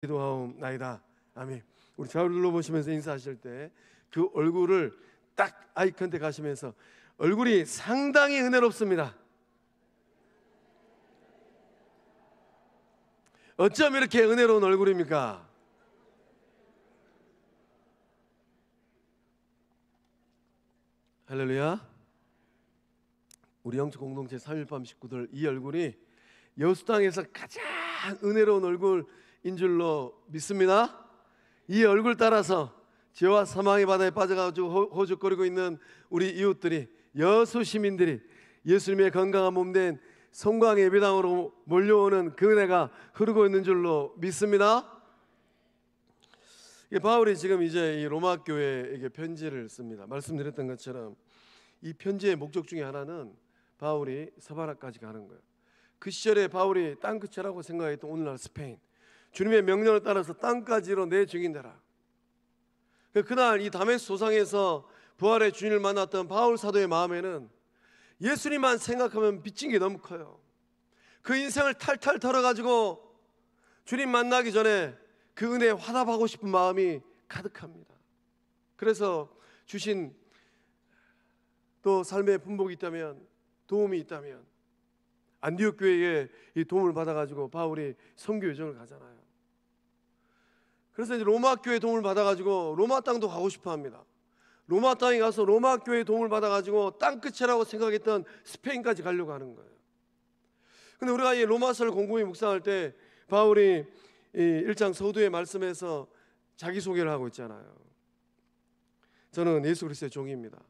기도하옵나이다. 아멘. 우리 좌우를 눌러보시면서 인사하실 때 그 얼굴을 딱 아이 컨택 하시면서 얼굴이 상당히 은혜롭습니다. 어쩜 이렇게 은혜로운 얼굴입니까? 할렐루야. 우리 영적 공동체 3.1밤 식구들, 이 얼굴이 여수땅에서 가장 은혜로운 얼굴인 줄로 믿습니다. 이 얼굴 따라서 죄와 사망의 바다에 빠져가지고 호적거리고 있는 우리 이웃들이, 여수 시민들이 예수님의 건강한 몸된 성광 예배당으로 몰려오는 그 은혜가 흐르고 있는 줄로 믿습니다. 바울이 지금 이제 이 로마 교회에게 편지를 씁니다. 말씀드렸던 것처럼 이 편지의 목적 중에 하나는 바울이 서바라까지 가는 거예요. 그 시절에 바울이 땅끝이라고 생각했던 오늘날 스페인, 주님의 명령을 따라서 땅까지로 내 증인되라. 그날 이 다메스 소상에서 부활의 주님을 만났던 바울 사도의 마음에는 예수님만 생각하면 빚진 게 너무 커요. 그 인생을 탈탈 털어가지고 주님 만나기 전에 그 은혜에 화답하고 싶은 마음이 가득합니다. 그래서 주신 또 삶의 분복이 있다면, 도움이 있다면 안디옥 교회에 이 도움을 받아가지고 바울이 선교 여정을 가잖아요. 그래서 이제 로마 교회 도움을 받아가지고 로마 땅도 가고 싶어합니다. 로마 땅에 가서 로마 교회 도움을 받아가지고 땅끝이라고 생각했던 스페인까지 가려고 하는 거예요. 근데 우리가 이 로마서를 곰곰이 묵상할 때 바울이 이 1장 서두의 말씀에서 자기소개를 하고 있잖아요. 저는 예수 그리스도의 종입니다.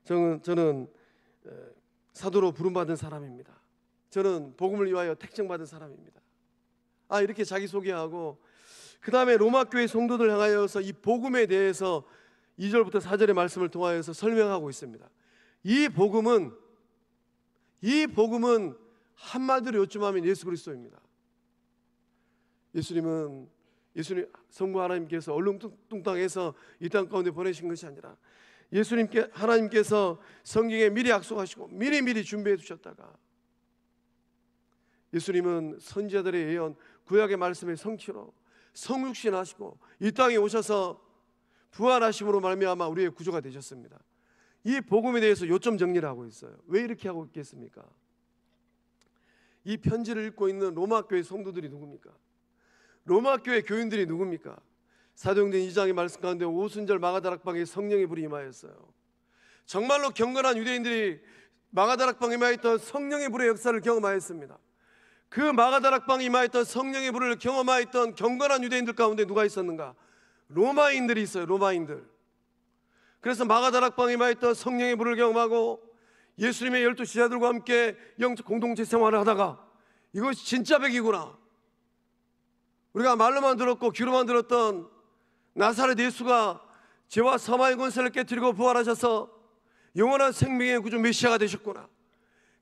저는 사도로 부름받은 사람입니다. 저는 복음을 위하여 택정받은 사람입니다. 이렇게 자기소개하고 그 다음에 로마 교회 성도들 향하여서 이 복음에 대해서 2절부터 4절의 말씀을 통하여서 설명하고 있습니다. 이 복음은 한마디로 요점하면 예수 그리스도입니다. 예수님 성부 하나님께서 얼렁뚱땅해서 이 땅 가운데 보내신 것이 아니라 하나님께서 성경에 미리 약속하시고 미리 준비해 두셨다가 예수님은 선지자들의 예언, 구약의 말씀의 성취로 성육신하시고 이 땅에 오셔서 부활하심으로 말미암아 우리의 구주가 되셨습니다. 이 복음에 대해서 요점 정리를 하고 있어요. 왜 이렇게 하고 있겠습니까? 이 편지를 읽고 있는 로마 교회 성도들이 누굽니까? 로마 교회 교인들이 누굽니까? 사도행전 2장의 말씀 가운데 오순절 마가다락방에 성령의 불이 임하였어요. 정말로 경건한 유대인들이 마가다락방에 임하였던 성령의 불의 역사를 경험하였습니다. 그 마가다락방에 임하였던 성령의 불을 경험하였던 경건한 유대인들 가운데 누가 있었는가? 로마인들이 있어요. 로마인들. 그래서 마가다락방에 임하였던 성령의 불을 경험하고 예수님의 12 제자들과 함께 영적 공동체 생활을 하다가 이것이 진짜 백이구나, 우리가 말로만 들었고 귀로만 들었던 나사렛 예수가 죄와 사망의 권세를 깨뜨리고 부활하셔서 영원한 생명의 구주 메시아가 되셨구나,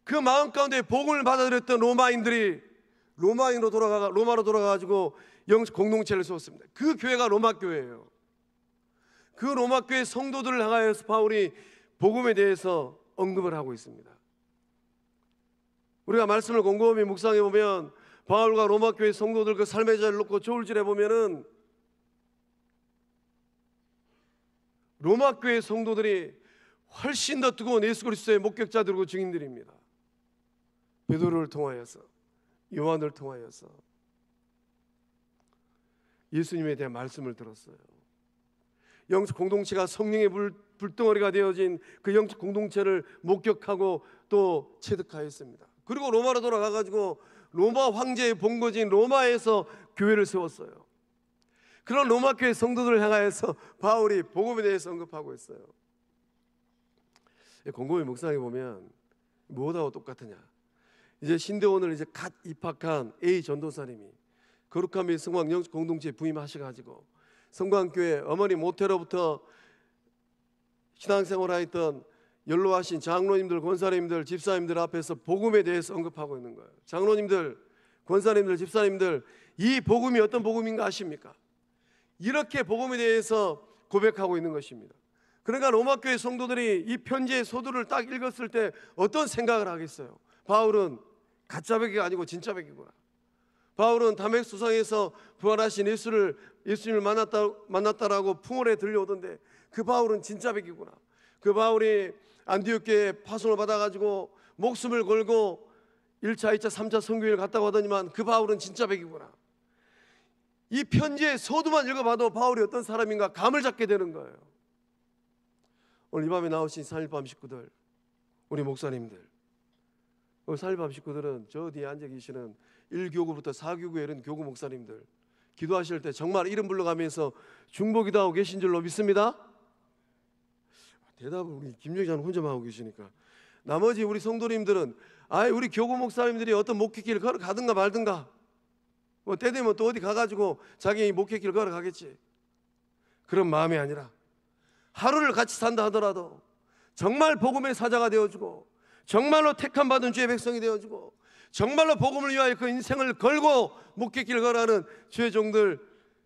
그 마음 가운데 복음을 받아들였던 로마인들이 로마로 돌아가가지고 영적 공동체를 세웠습니다. 그 교회가 로마 교회예요. 그 로마 교회 성도들을 향하여서 바울이 복음에 대해서 언급을 하고 있습니다. 우리가 말씀을 곰곰이 묵상해 보면 바울과 로마 교회 성도들 그 삶의 자리를 놓고 저울질해 보면은 로마 교회 성도들이 훨씬 더 뜨거운 예수 그리스도의 목격자들이고 증인들입니다. 베드로를 통하여서, 요한을 통하여서 예수님에 대한 말씀을 들었어요. 영적 공동체가 성령의 불덩어리가 되어진 그 영적 공동체를 목격하고 또 체득하였습니다. 그리고 로마로 돌아가가지고 로마 황제의 본거지인 로마에서 교회를 세웠어요. 그런 로마 교회 성도들을 향하여서 바울이 복음에 대해서 언급하고 있어요. 곰곰이 묵상해 보면 뭐하고 똑같으냐? 이제 신대원을 이제 갓 입학한 A 전도사님이 거룩한 및 성광 영적 공동체에 부임하셔가지고 성광교회 어머니 모태로부터 신앙생활하였던 연로하신 장로님들, 권사님들, 집사님들 앞에서 복음에 대해서 언급하고 있는 거예요. 장로님들, 권사님들, 집사님들, 이 복음이 어떤 복음인가 아십니까? 이렇게 복음에 대해서 고백하고 있는 것입니다. 그러니까 로마교회 성도들이 이 편지의 소두를 딱 읽었을 때 어떤 생각을 하겠어요? 바울은 가짜 백이가 아니고 진짜 백이구나. 바울은 다메섹 수상에서 부활하신 예수님을 만났다라고 풍월에 들려오던데 그 바울은 진짜 백이구나. 그 바울이 안디옥교에 파송을 받아가지고 목숨을 걸고 1차, 2차, 3차 선교회를 갔다고 하더니만 그 바울은 진짜 백이구나. 이 편지의 서두만 읽어봐도 바울이 어떤 사람인가 감을 잡게 되는 거예요. 오늘 이 밤에 나오신 3.1밤 식구들, 우리 목사님들, 오늘 3.1밤 식구들은 저 뒤에 앉아 계시는 1교구부터 4교구에 이런 교구 목사님들, 기도하실 때 정말 이름 불러가면서 중보기도하고 계신 줄로 믿습니다. 대답을 우리 김정희자는 혼자만 하고 계시니까. 나머지 우리 성도님들은 우리 교구 목사님들이 어떤 목회길을 걸어가든가 말든가, 뭐 때 되면 또 어디 가가지고 자기 목회길을 걸어가겠지. 그런 마음이 아니라 하루를 같이 산다 하더라도 정말 복음의 사자가 되어주고, 정말로 택함 받은 주의 백성이 되어주고, 정말로 복음을 위하여 그 인생을 걸고 목회길을 걸어가는 주의 종들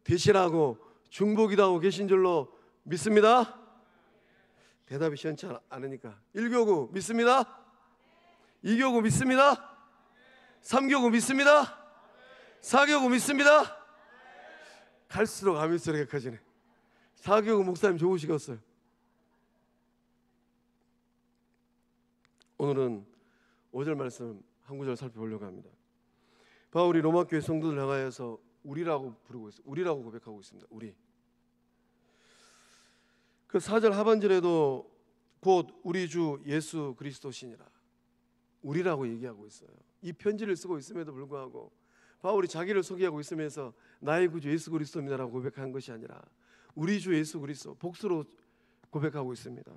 되시라고 중보기도하고 계신 줄로 믿습니다. 대답이 시원치 않으니까 1교구 믿습니다. 2교구 믿습니다. 3교구 믿습니다. 4교구 믿습니다. 갈수록 아멘소리가 커지네. 4교구 목사님 좋으시겠어요. 오늘은 5절 말씀 한 구절 살펴보려고 합니다. 바울이 로마교회 성도들 향하여서 우리라고 부르고 있어요. 우리라고 고백하고 있습니다. 우리. 그 4절 하반절에도 곧 우리 주 예수 그리스도시니라, 우리라고 얘기하고 있어요. 이 편지를 쓰고 있음에도 불구하고 바울이 자기를 소개하고 있으면서 나의 구주 예수 그리스도입니다라고 고백한 것이 아니라 우리 주 예수 그리스도 복수로 고백하고 있습니다.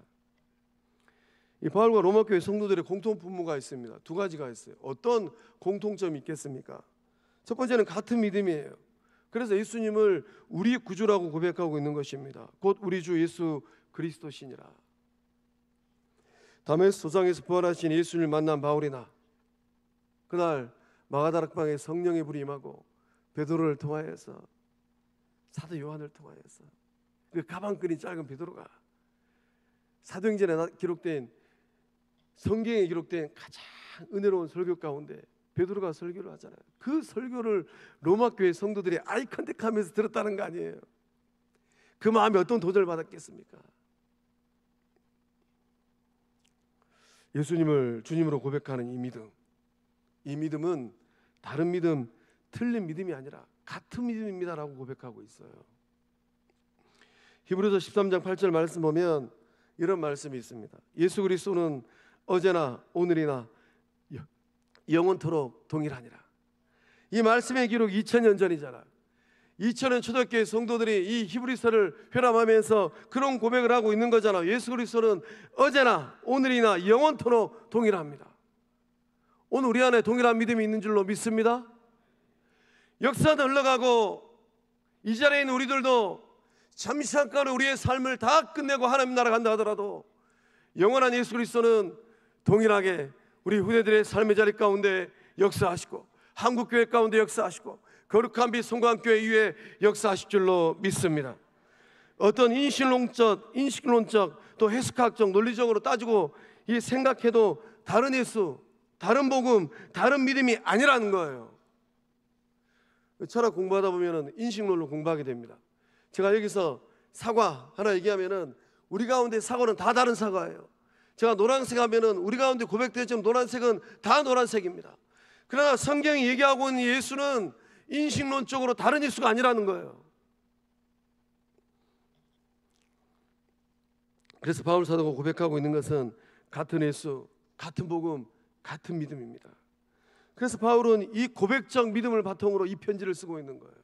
이 바울과 로마교회 성도들의 공통 분모가 있습니다. 두 가지가 있어요. 어떤 공통점이 있겠습니까? 첫 번째는 같은 믿음이에요. 그래서 예수님을 우리 구주라고 고백하고 있는 것입니다. 곧 우리 주 예수 그리스도시니라. 다메섹 소상에서 부활하신 예수님을 만난 바울이나 그날 마가다락방에 성령의 불이 임하고 베드로를 통하여서, 사도 요한을 통하여서, 그 가방끈이 짧은 베드로가 사도행전에 기록된, 성경에 기록된 가장 은혜로운 설교 가운데 베드로가 설교를 하잖아요. 그 설교를 로마교회 성도들이 아이컨택하면서 들었다는 거 아니에요. 그 마음이 어떤 도전을 받았겠습니까? 예수님을 주님으로 고백하는 이 믿음, 이 믿음은 다른 믿음, 틀린 믿음이 아니라 같은 믿음입니다라고 고백하고 있어요. 히브리서 13장 8절 말씀 보면 이런 말씀이 있습니다. 예수 그리스도는 어제나 오늘이나 영원토록 동일하니라. 이 말씀의 기록 2000년 전이잖아. 2000년 초대교회 성도들이 이 히브리서를 회람하면서 그런 고백을 하고 있는 거잖아. 예수 그리스도는 어제나 오늘이나 영원토록 동일합니다. 오늘 우리 안에 동일한 믿음이 있는 줄로 믿습니다. 역사는 흘러가고 이 자리에 있는 우리들도 잠시 잠깐 우리의 삶을 다 끝내고 하나님 나라 간다 하더라도 영원한 예수 그리스도는 동일하게 우리 후대들의 삶의 자리 가운데 역사하시고, 한국교회 가운데 역사하시고, 거룩한 빛 송광교회 위에 역사하실 줄로 믿습니다. 어떤 인식론적 또 해석학적 논리적으로 따지고 이 생각해도 다른 예수, 다른 복음, 다른 믿음이 아니라는 거예요. 철학 공부하다 보면 인식론을 공부하게 됩니다. 제가 여기서 사과 하나 얘기하면은 우리 가운데 사과는 다 다른 사과예요. 제가 노란색 하면은 우리 가운데 고백되었지만 노란색은 다 노란색입니다. 그러나 성경이 얘기하고 있는 예수는 인식론적으로 다른 예수가 아니라는 거예요. 그래서 바울 사도가 고백하고 있는 것은 같은 예수, 같은 복음, 같은 믿음입니다. 그래서 바울은 이 고백적 믿음을 바탕으로 이 편지를 쓰고 있는 거예요.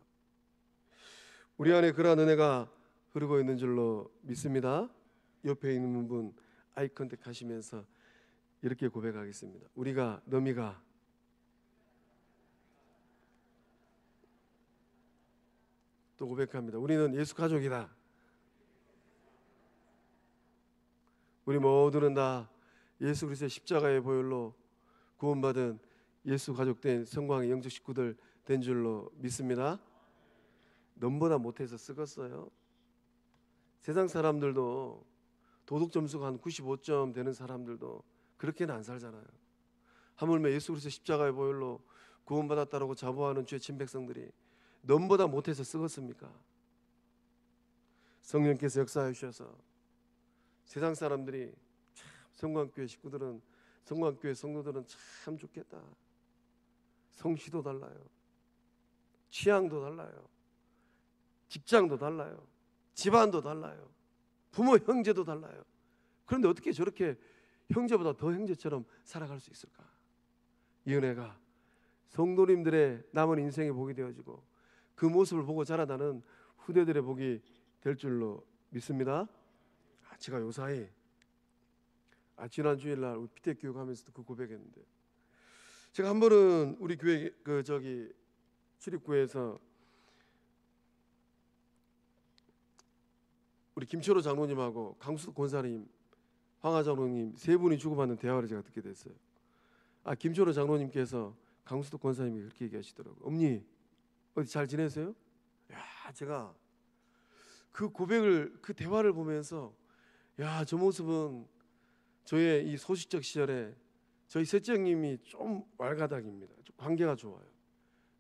우리 안에 그러한 은혜가 흐르고 있는 줄로 믿습니다. 옆에 있는 분 아이컨택 하시면서 이렇게 고백하겠습니다. 우리가, 너미가 또 고백합니다. 우리는 예수 가족이다. 우리 모두는 다 예수 그리스도의 십자가의 보혈로 구원받은 예수 가족된 성광의 영적 식구들 된 줄로 믿습니다. 넘보다 못해서 썩었어요. 세상 사람들도 도덕 점수가 한 95점 되는 사람들도 그렇게는 안 살잖아요. 하물며 예수 그리스도 십자가의 보혈로 구원받았다라고 자부하는 주의 친백성들이 넘보다 못해서 썩었습니까? 성령께서 역사해 주셔서 세상 사람들이 참 성광교회 식구들은, 성광교회 성도들은 참 좋겠다. 성씨도 달라요, 취향도 달라요, 직장도 달라요, 집안도 달라요, 부모 형제도 달라요. 그런데 어떻게 저렇게 형제보다 더 형제처럼 살아갈 수 있을까? 이 은혜가 성도님들의 남은 인생의 복이 되어지고 그 모습을 보고 자라나는 후대들의 복이 될 줄로 믿습니다. 제가 요사이 지난 주일날 우리 피태 교육하면서도 그 고백했는데, 제가 한 번은 우리 교회 출입구에서 우리 김철호 장로님하고 강수 권사님, 황하 장로님 세 분이 주고받는 대화를 제가 듣게 됐어요. 김철호 장로님께서 강수도 권사님이 그렇게 얘기하시더라고요. 어머니 어디 잘 지내세요? 야, 제가 그 고백을, 그 대화를 보면서 야, 저 모습은 저의 이 소시적 시절에 저희 셋째 형님이 좀 왈가닥입니다. 좀 관계가 좋아요.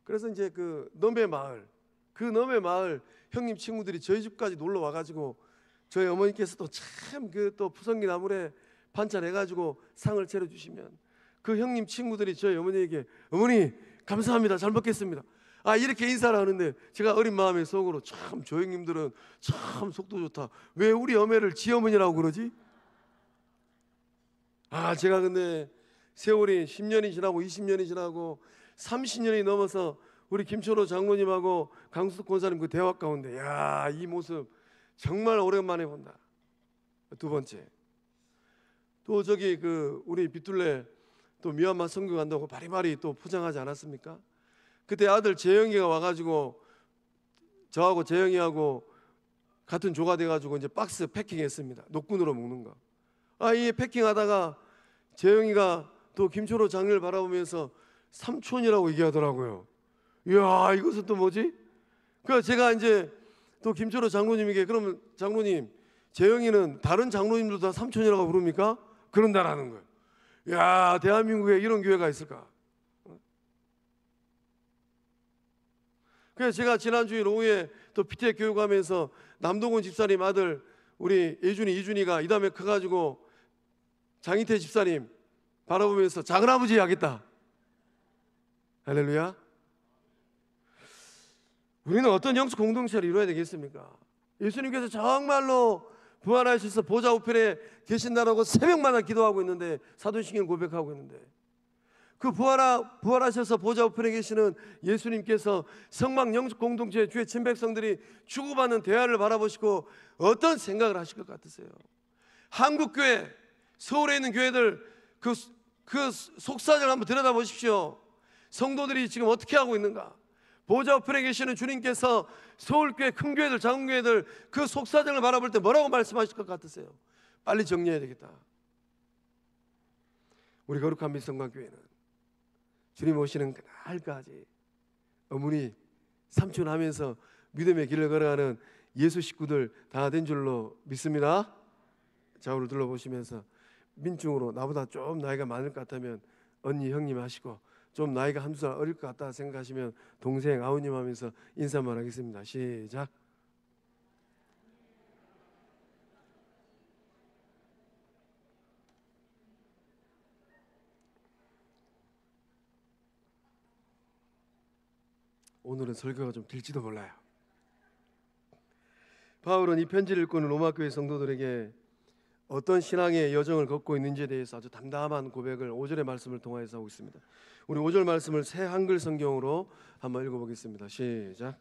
그래서 이제 그 너의 마을 형님 친구들이 저희 집까지 놀러 와가지고 저희 어머니께서도 참 그 또 푸성기 나물에 반찬 해가지고 상을 차려주시면 그 형님 친구들이 저희 어머니에게 어머니 감사합니다, 잘 먹겠습니다, 이렇게 인사를 하는데 제가 어린 마음에 속으로 참 저 형님들은 참 속도 좋다. 왜 우리 어머니를 지어머니라고 그러지? 제가 근데 세월이 10년이 지나고 20년이 지나고 30년이 넘어서 우리 김철호 장로님하고 강수덕 권사님 그 대화 가운데 야, 이 모습 정말 오랜만에 본다. 두 번째, 또 저기 우리 비둘레 또 미얀마 선교 간다고 바리바리 또 포장하지 않았습니까? 그때 아들 재영이가 와가지고 저하고 재영이하고 같은 조가 돼가지고 이제 박스 패킹했습니다. 녹군으로 먹는 거. 이 패킹하다가 재영이가 또 김철호 장로를 바라보면서 삼촌이라고 얘기하더라고요. 이야, 이것은 또 뭐지? 그래서 제가 이제 또 김철호 장로님에게 그러면 장로님, 재영이는 다른 장로님들도 다 삼촌이라고 부릅니까? 그런다라는 거예요. 야, 대한민국에 이런 교회가 있을까? 그래서 제가 지난주일 오후에 또 피태 교육하면서 남동훈 집사님 아들 우리 이준이가 이 다음에 커가지고 장희태 집사님 바라보면서 작은아버지 하겠다. 할렐루야. 우리는 어떤 영적 공동체를 이루어야 되겠습니까? 예수님께서 정말로 부활하셔서 보좌 우편에 계신다라고 새벽마다 기도하고 있는데, 사도신경 고백하고 있는데, 그 부활하셔서 보좌 우편에 계시는 예수님께서 성막 영적 공동체 주의 친백성들이 주고받는 대화를 바라보시고 어떤 생각을 하실 것 같으세요? 한국교회, 서울에 있는 교회들 그 속사정을 한번 들여다보십시오. 성도들이 지금 어떻게 하고 있는가? 보좌 우편에 계시는 주님께서 서울교회, 큰 교회들, 작은 교회들 그 속사정을 바라볼 때 뭐라고 말씀하실 것 같으세요? 빨리 정리해야 되겠다. 우리 거룩한 미성관교회는 주님 오시는 그날까지 어머니, 삼촌 하면서 믿음의 길을 걸어가는 예수 식구들 다 된 줄로 믿습니다. 좌우를 둘러보시면서 민중으로 나보다 좀 나이가 많을 것 같다면 언니, 형님 하시고, 좀 나이가 한두 살 어릴 것 같다 생각하시면 동생, 아우님 하면서 인사만 하겠습니다. 시작. 오늘은 설교가 좀 길지도 몰라요. 바울은 이 편지를 읽고는 로마교회 성도들에게 어떤 신앙의 여정을 걷고 있는지에 대해서 아주 담담한 고백을 5절의 말씀을 통하여서 하고 있습니다. 우리 5절 말씀을 새 한글 성경으로 한번 읽어보겠습니다. 시작.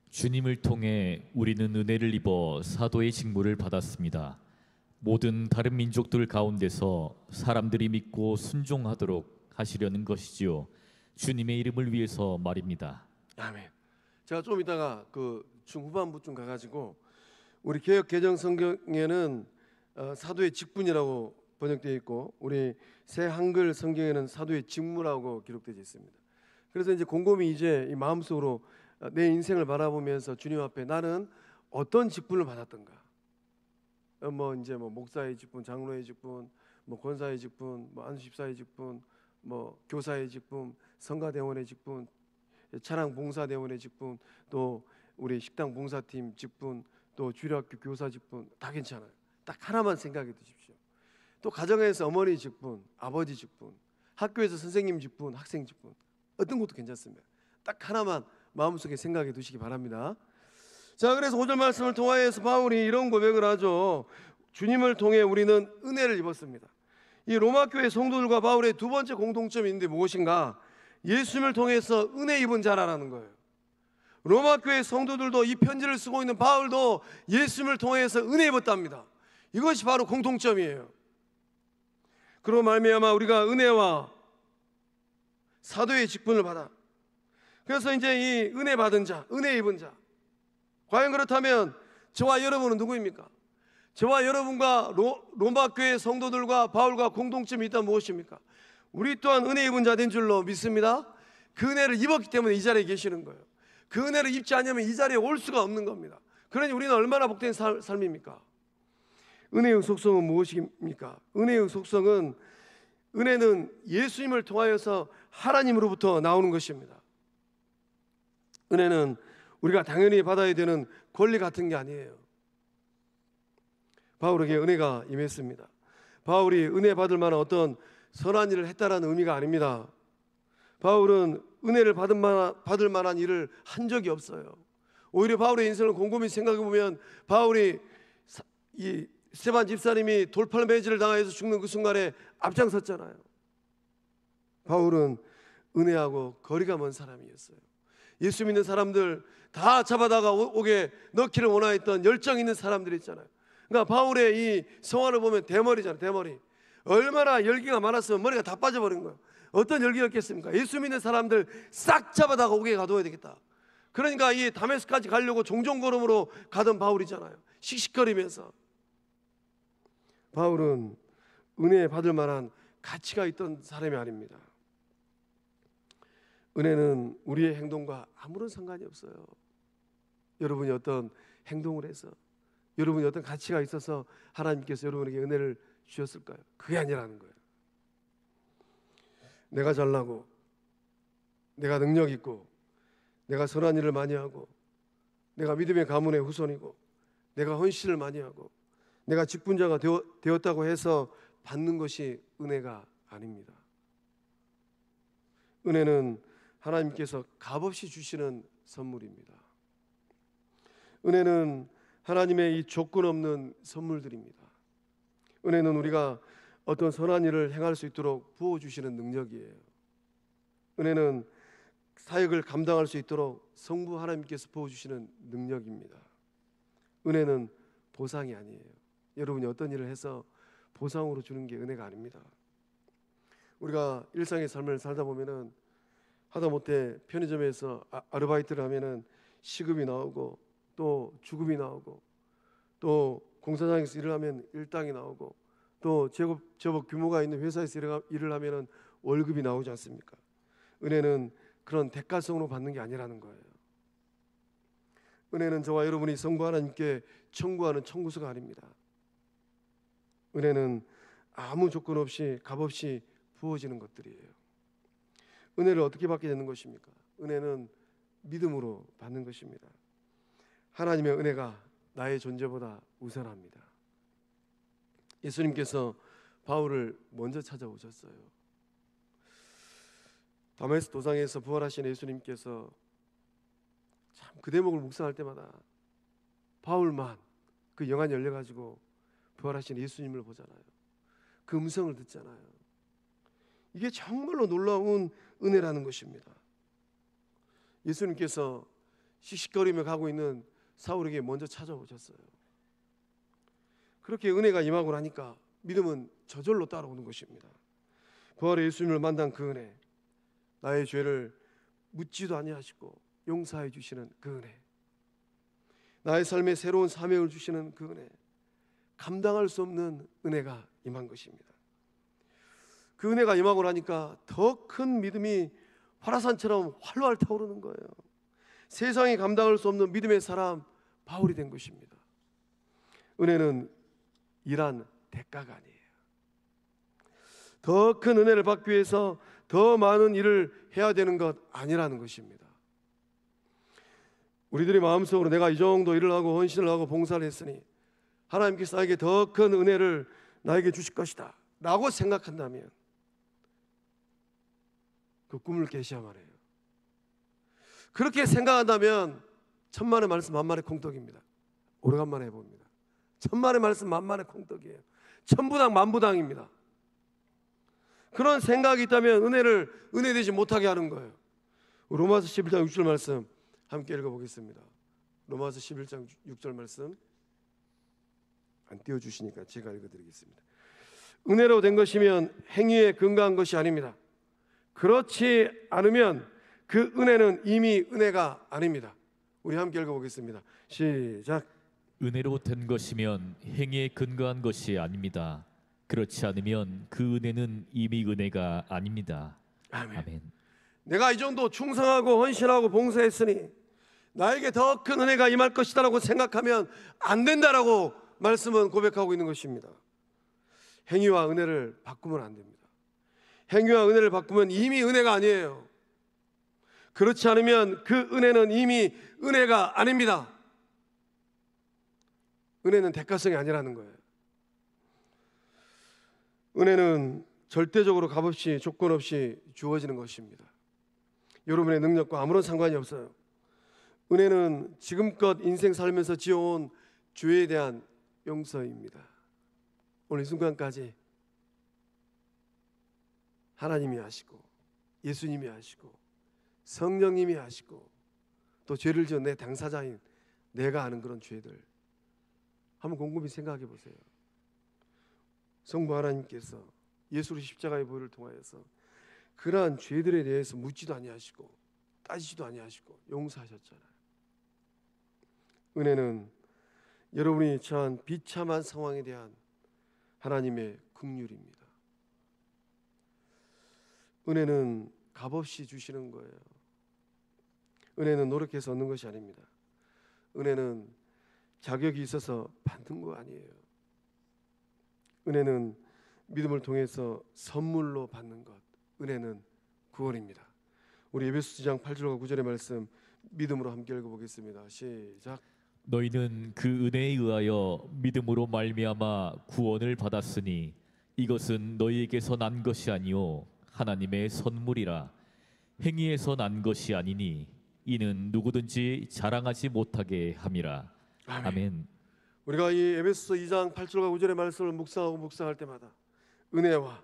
주님을 통해 우리는 은혜를 입어 사도의 직무를 받았습니다. 모든 다른 민족들 가운데서 사람들이 믿고 순종하도록 하시려는 것이지요. 주님의 이름을 위해서 말입니다. 아멘. 제가 좀 이따가 그 중후반부쯤 가가지고 우리 개역 개정 성경에는 사도의 직분이라고 번역되어 있고 우리 새 한글 성경에는 사도의 직무라고 기록되어 있습니다. 그래서 이제 곰곰이 이제 이 마음속으로 내 인생을 바라보면서 주님 앞에 나는 어떤 직분을 받았던가, 뭐 이제 뭐 목사의 직분, 장로의 직분, 뭐 권사의 직분, 뭐 안수집사의 직분, 뭐 교사의 직분, 성가대원의 직분, 차량 봉사대원의 직분, 또 우리 식당 봉사팀 직분, 또 주일학교 교사 직분 다 괜찮아요. 딱 하나만 생각해 두십시오. 또 가정에서 어머니 직분, 아버지 직분, 학교에서 선생님 직분, 학생 직분 어떤 것도 괜찮습니다. 딱 하나만 마음속에 생각해 두시기 바랍니다. 자, 그래서 5절 말씀을 통하여서 바울이 이런 고백을 하죠. 주님을 통해 우리는 은혜를 입었습니다. 이 로마 교회 성도들과 바울의 두 번째 공통점이 있는데 무엇인가? 예수님을 통해서 은혜 입은 자라는 거예요. 로마 교회 성도들도 이 편지를 쓰고 있는 바울도 예수님을 통해서 은혜 입었답니다. 이것이 바로 공통점이에요. 그로 말미암아 우리가 은혜와 사도의 직분을 받아. 그래서 이제 이 은혜 받은 자, 은혜 입은 자. 과연 그렇다면 저와 여러분은 누구입니까? 저와 여러분과 로마 교회 성도들과 바울과 공통점이 있다면 무엇입니까? 우리 또한 은혜 입은 자 된 줄로 믿습니다. 그 은혜를 입었기 때문에 이 자리에 계시는 거예요. 그 은혜를 입지 않으면 이 자리에 올 수가 없는 겁니다. 그러니 우리는 얼마나 복된 삶입니까? 은혜의 속성은 무엇입니까? 은혜의 속성은, 은혜는 예수님을 통하여서 하나님으로부터 나오는 것입니다. 은혜는 우리가 당연히 받아야 되는 권리 같은 게 아니에요. 바울에게 은혜가 임했습니다. 바울이 은혜 받을 만한 어떤 선한 일을 했다라는 의미가 아닙니다. 바울은 은혜를 받을 만한 일을 한 적이 없어요. 오히려 바울의 인생을 곰곰이 생각해 보면 바울이 이 스데반 집사님이 돌팔매질을 당해서 죽는 그 순간에 앞장섰잖아요. 바울은 은혜하고 거리가 먼 사람이었어요. 예수 믿는 사람들 다 잡아다가 옥에 넣기를 원하였던 열정 있는 사람들이 있잖아요. 그러니까 바울의 이 성화를 보면 대머리잖아요. 대머리. 얼마나 열기가 많았으면 머리가 다 빠져버린 거예요. 어떤 열기였겠습니까? 예수 믿는 사람들 싹 잡아다가 옥에 가둬야 되겠다. 그러니까 이 다메스까지 가려고 종종걸음으로 가던 바울이잖아요. 씩씩거리면서. 바울은 은혜 받을 만한 가치가 있던 사람이 아닙니다. 은혜는 우리의 행동과 아무런 상관이 없어요. 여러분이 어떤 행동을 해서, 여러분이 어떤 가치가 있어서 하나님께서 여러분에게 은혜를 주셨을까요? 그게 아니라는 거예요. 내가 잘나고, 내가 능력 있고, 내가 선한 일을 많이 하고, 내가 믿음의 가문의 후손이고, 내가 헌신을 많이 하고, 내가 직분자가 되었다고 해서 받는 것이 은혜가 아닙니다. 은혜는 하나님께서 값없이 주시는 선물입니다. 은혜는 하나님의 이 조건 없는 선물들입니다. 은혜는 우리가 어떤 선한 일을 행할 수 있도록 부어주시는 능력이에요. 은혜는 사역을 감당할 수 있도록 성부 하나님께서 부어주시는 능력입니다. 은혜는 보상이 아니에요. 여러분이 어떤 일을 해서 보상으로 주는 게 은혜가 아닙니다. 우리가 일상의 삶을 살다 보면은 하다못해 편의점에서 아르바이트를 하면은 시급이 나오고 또 주급이 나오고 또 공사장에서 일을 하면 일당이 나오고 또 제법 규모가 있는 회사에서 일을 하면은 월급이 나오지 않습니까? 은혜는 그런 대가성으로 받는 게 아니라는 거예요. 은혜는 저와 여러분이 성부 하나님께 청구하는 청구서가 아닙니다. 은혜는 아무 조건 없이 값없이 부어지는 것들이에요. 은혜를 어떻게 받게 되는 것입니까? 은혜는 믿음으로 받는 것입니다. 하나님의 은혜가 나의 존재보다 우선합니다. 예수님께서 바울을 먼저 찾아오셨어요. 다메스 도상에서 부활하신 예수님께서 참 그 대목을 묵상할 때마다 바울만 그 영안이 열려가지고 부활하신 예수님을 보잖아요. 그 음성을 듣잖아요. 이게 정말로 놀라운 은혜라는 것입니다. 예수님께서 씩씩거리며 가고 있는 사울에게 먼저 찾아오셨어요. 그렇게 은혜가 임하고 나니까 믿음은 저절로 따라오는 것입니다. 부활의 예수님을 만난 그 은혜, 나의 죄를 묻지도 아니하시고 용서해 주시는 그 은혜, 나의 삶에 새로운 사명을 주시는 그 은혜, 감당할 수 없는 은혜가 임한 것입니다. 그 은혜가 임하고 나니까 더 큰 믿음이 화라산처럼 활활 타오르는 거예요. 세상이 감당할 수 없는 믿음의 사람 바울이 된 것입니다. 은혜는 일한 대가가 아니에요. 더 큰 은혜를 받기 위해서 더 많은 일을 해야 되는 것 아니라는 것입니다. 우리들이 마음속으로 내가 이 정도 일을 하고 헌신을 하고 봉사를 했으니 하나님께서 나에게 더 큰 은혜를 나에게 주실 것이다 라고 생각한다면 그 꿈을 깨셔야 말해요. 그렇게 생각한다면 천만의 말씀 만만의 콩떡입니다. 오래간만에 해봅니다. 천만의 말씀 만만의 콩떡이에요. 천부당 만부당입니다. 그런 생각이 있다면 은혜 되지 못하게 하는 거예요. 로마서 11장 6절 말씀 함께 읽어보겠습니다. 로마서 11장 6절 말씀 안 띄워주시니까 제가 읽어드리겠습니다. 은혜로 된 것이면 행위에 근거한 것이 아닙니다. 그렇지 않으면 그 은혜는 이미 은혜가 아닙니다. 우리 함께 읽어보겠습니다. 시작. 은혜로 된 것이면 행위에 근거한 것이 아닙니다. 그렇지 않으면 그 은혜는 이미 은혜가 아닙니다. 아멘. 아멘. 내가 이 정도 충성하고 헌신하고 봉사했으니 나에게 더 큰 은혜가 임할 것이다라고 생각하면 안 된다라고 말씀은 고백하고 있는 것입니다. 행위와 은혜를 바꾸면 안 됩니다. 행위와 은혜를 바꾸면 이미 은혜가 아니에요. 그렇지 않으면 그 은혜는 이미 은혜가 아닙니다. 은혜는 대가성이 아니라는 거예요. 은혜는 절대적으로 값없이 조건 없이 주어지는 것입니다. 여러분의 능력과 아무런 상관이 없어요. 은혜는 지금껏 인생 살면서 지어온 죄에 대한 용서입니다. 오늘 이 순간까지 하나님이 하시고 예수님이 하시고 성령님이 하시고 또 죄를 지은 내 당사자인 내가 아는 그런 죄들 한번 곰곰이 생각해 보세요. 성부 하나님께서 예수의 십자가의 보혈을 통하여서 그러한 죄들에 대해서 묻지도 아니하시고 따지지도 아니하시고 용서하셨잖아요. 은혜는 여러분이 처한 비참한 상황에 대한 하나님의 긍휼입니다. 은혜는 값없이 주시는 거예요. 은혜는 노력해서 얻는 것이 아닙니다. 은혜는 자격이 있어서 받는 거 아니에요. 은혜는 믿음을 통해서 선물로 받는 것. 은혜는 구원입니다. 우리 에베소서 2장 8절과 9절의 말씀 믿음으로 함께 읽어보겠습니다. 시작. 너희는 그 은혜에 의하여 믿음으로 말미암아 구원을 받았으니 이것은 너희에게서 난 것이 아니요 하나님의 선물이라. 행위에서 난 것이 아니니 이는 누구든지 자랑하지 못하게 함이라. 아멘. 아멘. 우리가 이 에베소서 2장 8절과 9절의 말씀을 묵상할 때마다 은혜와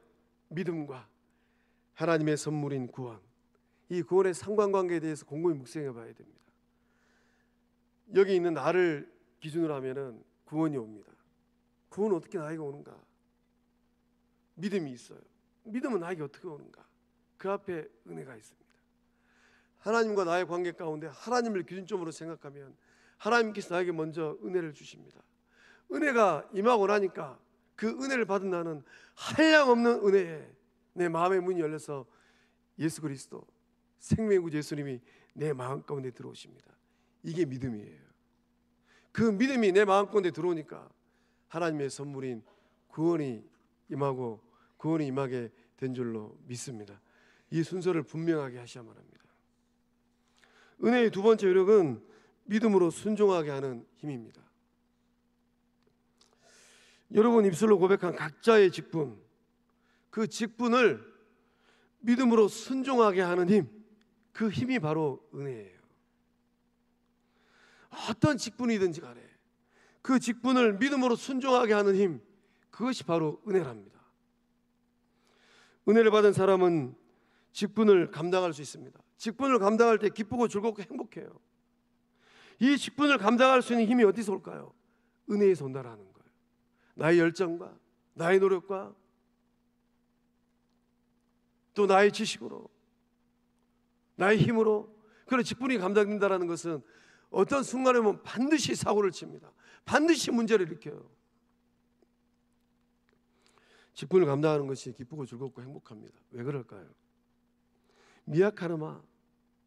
믿음과 하나님의 선물인 구원, 이 구원의 상관관계에 대해서 곰곰이 묵상해 봐야 됩니다. 여기 있는 나를 기준으로 하면은 구원이 옵니다. 구원은 어떻게 나에게 오는가? 믿음이 있어요. 믿음은 나에게 어떻게 오는가? 그 앞에 은혜가 있습니다. 하나님과 나의 관계 가운데 하나님을 기준점으로 생각하면 하나님께서 나에게 먼저 은혜를 주십니다. 은혜가 임하고 나니까 그 은혜를 받은 나는 한량없는 은혜에 내 마음의 문이 열려서 예수 그리스도 생명의 구주 예수님이 내 마음 가운데 들어오십니다. 이게 믿음이에요. 그 믿음이 내 마음 가운데 들어오니까 하나님의 선물인 구원이 임하고 구원이 임하게 된 줄로 믿습니다. 이 순서를 분명하게 하셔야만 합니다. 은혜의 두 번째 요력은 믿음으로 순종하게 하는 힘입니다. 여러분 입술로 고백한 각자의 직분, 그 직분을 믿음으로 순종하게 하는 힘, 그 힘이 바로 은혜예요. 어떤 직분이든지 간에 그 직분을 믿음으로 순종하게 하는 힘, 그것이 바로 은혜랍니다. 은혜를 받은 사람은 직분을 감당할 수 있습니다. 직분을 감당할 때 기쁘고 즐겁고 행복해요. 이 직분을 감당할 수 있는 힘이 어디서 올까요? 은혜에서 온다라는 거예요. 나의 열정과 나의 노력과 또 나의 지식으로 나의 힘으로 그런 직분이 감당된다는 것은 어떤 순간에 보면 반드시 사고를 칩니다. 반드시 문제를 일으켜요. 직분을 감당하는 것이 기쁘고 즐겁고 행복합니다. 왜 그럴까요? 미약하나마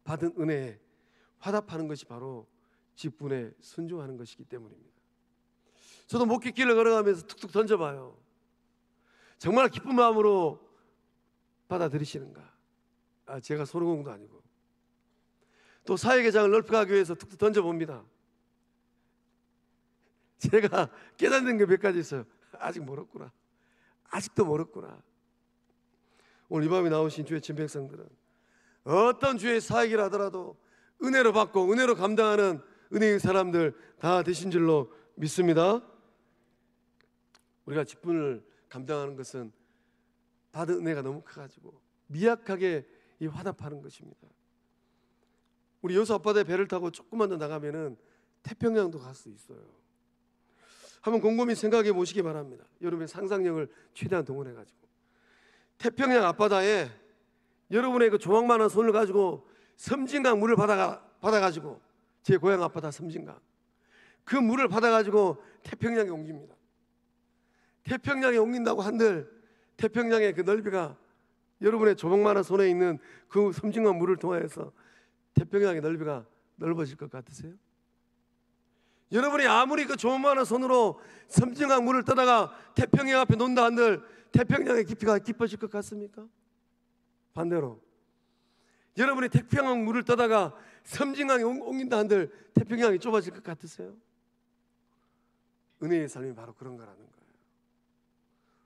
받은 은혜에 화답하는 것이 바로 직분에 순종하는 것이기 때문입니다. 저도 목깃길을 걸어가면서 툭툭 던져봐요. 정말 기쁜 마음으로 받아들이시는가? 제가 소르공도 아니고. 또 사회개장을 넓혀가기 위해서 툭툭 던져봅니다. 제가 깨닫는 게 몇 가지 있어요. 아직 멀었구나. 아직도 멀었구나. 오늘 이 밤에 나오신 주의 친백성들은 어떤 주의 사역이라 하더라도 은혜로 받고 은혜로 감당하는 은혜의 사람들 다 되신 줄로 믿습니다. 우리가 직분을 감당하는 것은 받은 은혜가 너무 커가지고 미약하게 이 화답하는 것입니다. 우리 여수 앞바다에 배를 타고 조금만 더 나가면은 태평양도 갈 수 있어요. 한번 곰곰이 생각해 보시기 바랍니다. 여러분의 상상력을 최대한 동원해가지고 태평양 앞바다에 여러분의 그 조망만한 손을 가지고 섬진강 물을 받아가지고 제 고향 앞바다 섬진강 그 물을 받아가지고 태평양에 옮깁니다. 태평양에 옮긴다고 한들 태평양의 그 넓이가 여러분의 조망만한 손에 있는 그 섬진강 물을 통하여서 태평양의 넓이가 넓어질 것 같으세요? 여러분이 아무리 그 조망만한 손으로 섬진강 물을 떠다가 태평양 앞에 놓는다 한들 태평양의 깊이가 깊어질 것 같습니까? 반대로 여러분이 태평양 물을 떠다가 섬진강에 옮긴다 한들 태평양이 좁아질 것 같으세요? 은혜의 삶이 바로 그런 거라는 거예요.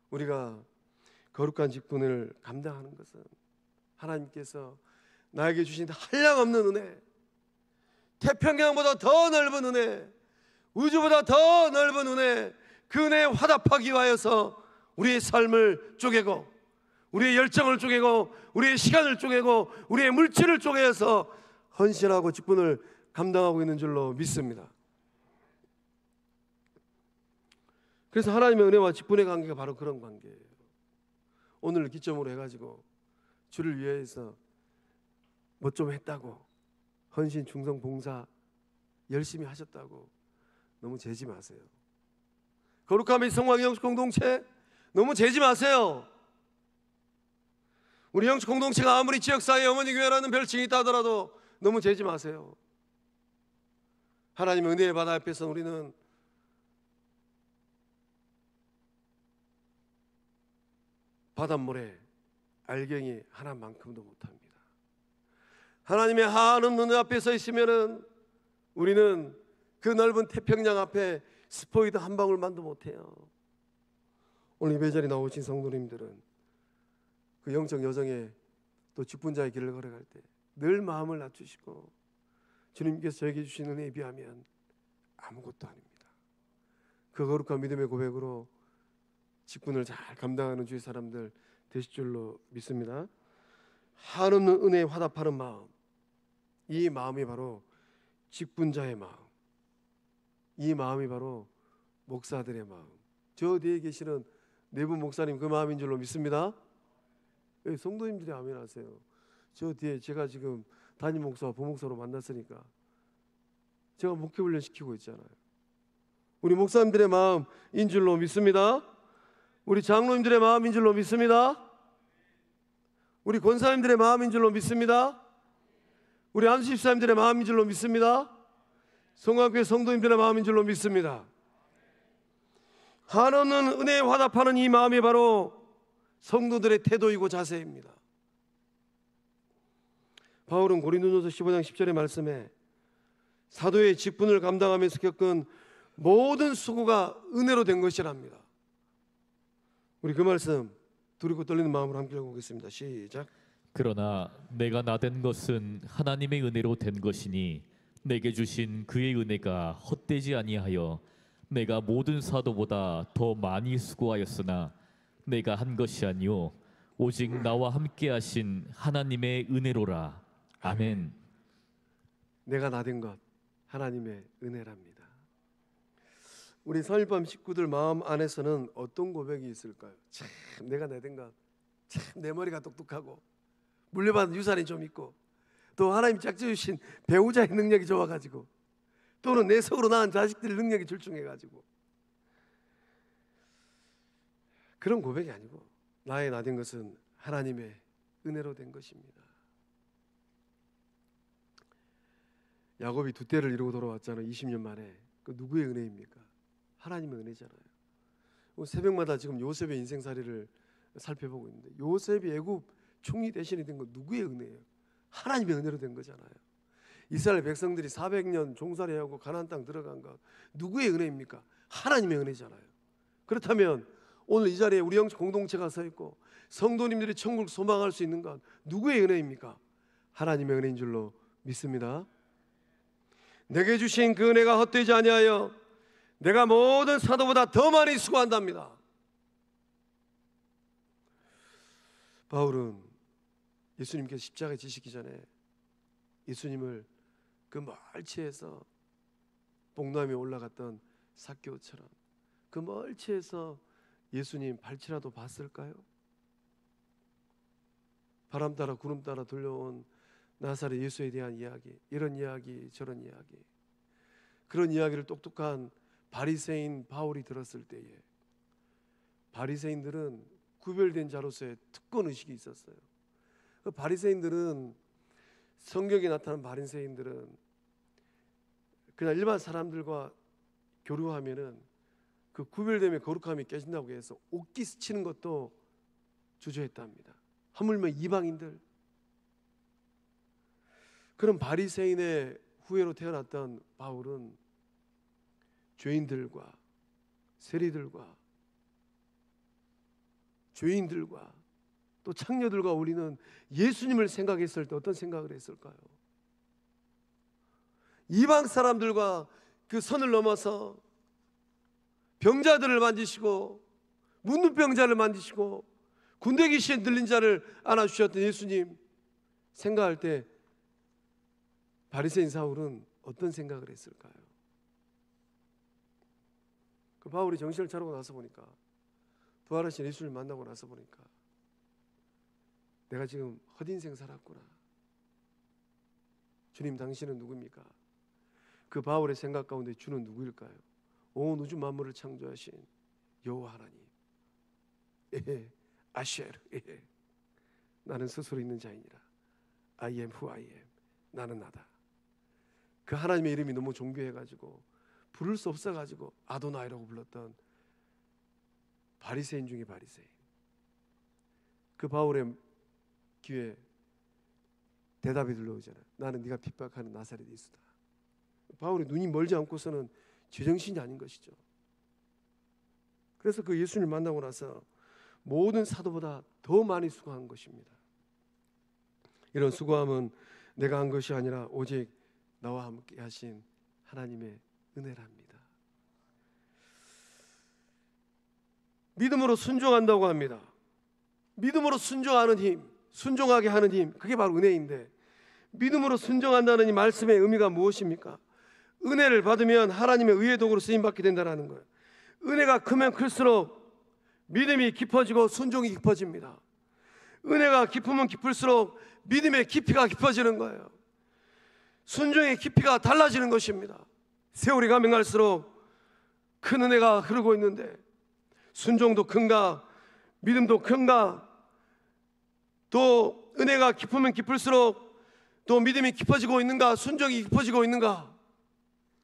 우리가 거룩한 직분을 감당하는 것은 하나님께서 나에게 주신 한량없는 은혜, 태평양보다 더 넓은 은혜, 우주보다 더 넓은 은혜, 그 은혜에 화답하기 위하여서 우리의 삶을 쪼개고 우리의 열정을 쪼개고 우리의 시간을 쪼개고 우리의 물질을 쪼개서 헌신하고 직분을 감당하고 있는 줄로 믿습니다. 그래서 하나님의 은혜와 직분의 관계가 바로 그런 관계예요. 오늘 기점으로 해가지고 주를 위해서 뭐 좀 했다고 헌신, 충성, 봉사 열심히 하셨다고 너무 재지 마세요. 거룩함의 성화의 영적 공동체 너무 재지 마세요. 우리 영적 공동체가 아무리 지역사회 어머니 교회라는 별칭이 있다 하더라도 너무 재지 마세요. 하나님의 은혜의 바다 앞에서 우리는 바닷모래 알갱이 하나만큼도 못합니다. 하나님의 한없는 은혜 앞에 서 있으면은 우리는 그 넓은 태평양 앞에 스포이드 한 방울만도 못해요. 오늘 예배 자리에 나오신 성도님들은 그 영적 여정에 또 직분자의 길을 걸어갈 때 늘 마음을 낮추시고 주님께서 저에게 주신 은혜에 비하면 아무것도 아닙니다. 그 거룩한 믿음의 고백으로 직분을 잘 감당하는 주의 사람들 되실 줄로 믿습니다. 한없는 은혜에 화답하는 마음, 이 마음이 바로 직분자의 마음, 이 마음이 바로 목사들의 마음. 저 뒤에 계시는 내부 목사님 그 마음인 줄로 믿습니다. 성도님들이 아멘 하세요. 저 뒤에 제가 지금 담임 목사와 부목사로 만났으니까 제가 목회 훈련 시키고 있잖아요. 우리 목사님들의 마음인 줄로 믿습니다. 우리 장로님들의 마음인 줄로 믿습니다. 우리 권사님들의 마음인 줄로 믿습니다. 우리 안수집사님들의 마음인 줄로 믿습니다. 성화교회 성도님들의 마음인 줄로 믿습니다. 한없는 은혜에 화답하는 이 마음이 바로 성도들의 태도이고 자세입니다. 바울은 고린도전서 15장 10절의 말씀에 사도의 직분을 감당하면서 겪은 모든 수고가 은혜로 된 것이랍니다. 우리 그 말씀 두렵고 떨리는 마음으로 함께 읽어보겠습니다. 시작. 그러나 내가 나된 것은 하나님의 은혜로 된 것이니 내게 주신 그의 은혜가 헛되지 아니하여 내가 모든 사도보다 더 많이 수고하였으나 내가 한 것이 아니요 오직 나와 함께 하신 하나님의 은혜로라. 아멘. 내가 나된 것 하나님의 은혜랍니다. 우리 설밤 식구들 마음 안에서는 어떤 고백이 있을까요? 참 내가 나된 것, 참 내 머리가 똑똑하고 물려받은 유산이 좀 있고 또 하나님 짝져 주신 배우자의 능력이 좋아가지고 또는 내 속으로 낳은 자식들의 능력이 출중해가지고 그런 고백이 아니고 나의 나된 것은 하나님의 은혜로 된 것입니다. 야곱이 두 떼를 이루고 돌아왔잖아요. 20년 만에. 그 누구의 은혜입니까? 하나님의 은혜잖아요. 새벽마다 지금 요셉의 인생살이를 살펴보고 있는데 요셉이 애굽 총리 대신이 된 건 누구의 은혜예요? 하나님의 은혜로 된 거잖아요. 이스라엘 백성들이 400년 종살이하고 가나안 땅 들어간 것 누구의 은혜입니까? 하나님의 은혜잖아요. 그렇다면 오늘 이 자리에 우리 영적 공동체가 서 있고 성도님들이 천국을 소망할 수 있는 건 누구의 은혜입니까? 하나님의 은혜인 줄로 믿습니다. 내게 주신 그 은혜가 헛되지 아니하여 내가 모든 사도보다 더 많이 수고한답니다. 바울은 예수님께서 십자가에 지시기 전에 예수님을 그 멀치에서 복남에 올라갔던 삭개오처럼 그 멀치에서 예수님 발치라도 봤을까요? 바람 따라 구름 따라 들려온 나사렛 예수에 대한 이야기, 이런 이야기 저런 이야기, 그런 이야기를 똑똑한 바리새인 바울이 들었을 때에 바리새인들은 구별된 자로서의 특권 의식이 있었어요. 그 바리새인들은 성경에 나타난 바리새인들은 그냥 일반 사람들과 교류하면은 그 구별됨의 거룩함이 깨진다고 해서 옷기 스치는 것도 주저했답니다. 하물며 이방인들, 그런 바리새인의 후예로 태어났던 바울은 죄인들과 세리들과 죄인들과 또 창녀들과 어울리는 예수님을 생각했을 때 어떤 생각을 했을까요? 이방 사람들과 그 선을 넘어서 병자들을 만지시고 문둥병자를 만지시고 군대 귀신 들린 자를 안아주셨던 예수님 생각할 때 바리새인 사울은 어떤 생각을 했을까요? 그 바울이 정신을 차리고 나서 보니까, 부활하신 예수님을 만나고 나서 보니까 내가 지금 헛인생 살았구나. 주님, 당신은 누굽니까? 그 바울의 생각 가운데 주는 누구일까요? 온 우주 만물을 창조하신 여호와 하나님. 아쉐르. 나는 스스로 있는 자이니라. I am who I am. 나는 나다. 그 하나님의 이름이 너무 존귀해가지고 부를 수 없어가지고 아도나이라고 불렀던 바리새인 중에 바리새인. 그 바울의 귀에 대답이 들려오잖아요. 나는 네가 핍박하는 나사렛 예수다. 바울이 눈이 멀지 않고서는 제정신이 아닌 것이죠. 그래서 그 예수님을 만나고 나서 모든 사도보다 더 많이 수고한 것입니다. 이런 수고함은 내가 한 것이 아니라 오직 나와 함께 하신 하나님의 은혜랍니다. 믿음으로 순종한다고 합니다. 믿음으로 순종하는 힘, 순종하게 하는 힘, 그게 바로 은혜인데, 믿음으로 순종한다는 이 말씀의 의미가 무엇입니까? 은혜를 받으면 하나님의 의의 도구로 쓰임받게 된다는 거예요. 은혜가 크면 클수록 믿음이 깊어지고 순종이 깊어집니다. 은혜가 깊으면 깊을수록 믿음의 깊이가 깊어지는 거예요. 순종의 깊이가 달라지는 것입니다. 세월이 가면 갈수록 큰 은혜가 흐르고 있는데 순종도 큰가, 믿음도 큰가, 또 은혜가 깊으면 깊을수록 또 믿음이 깊어지고 있는가, 순종이 깊어지고 있는가.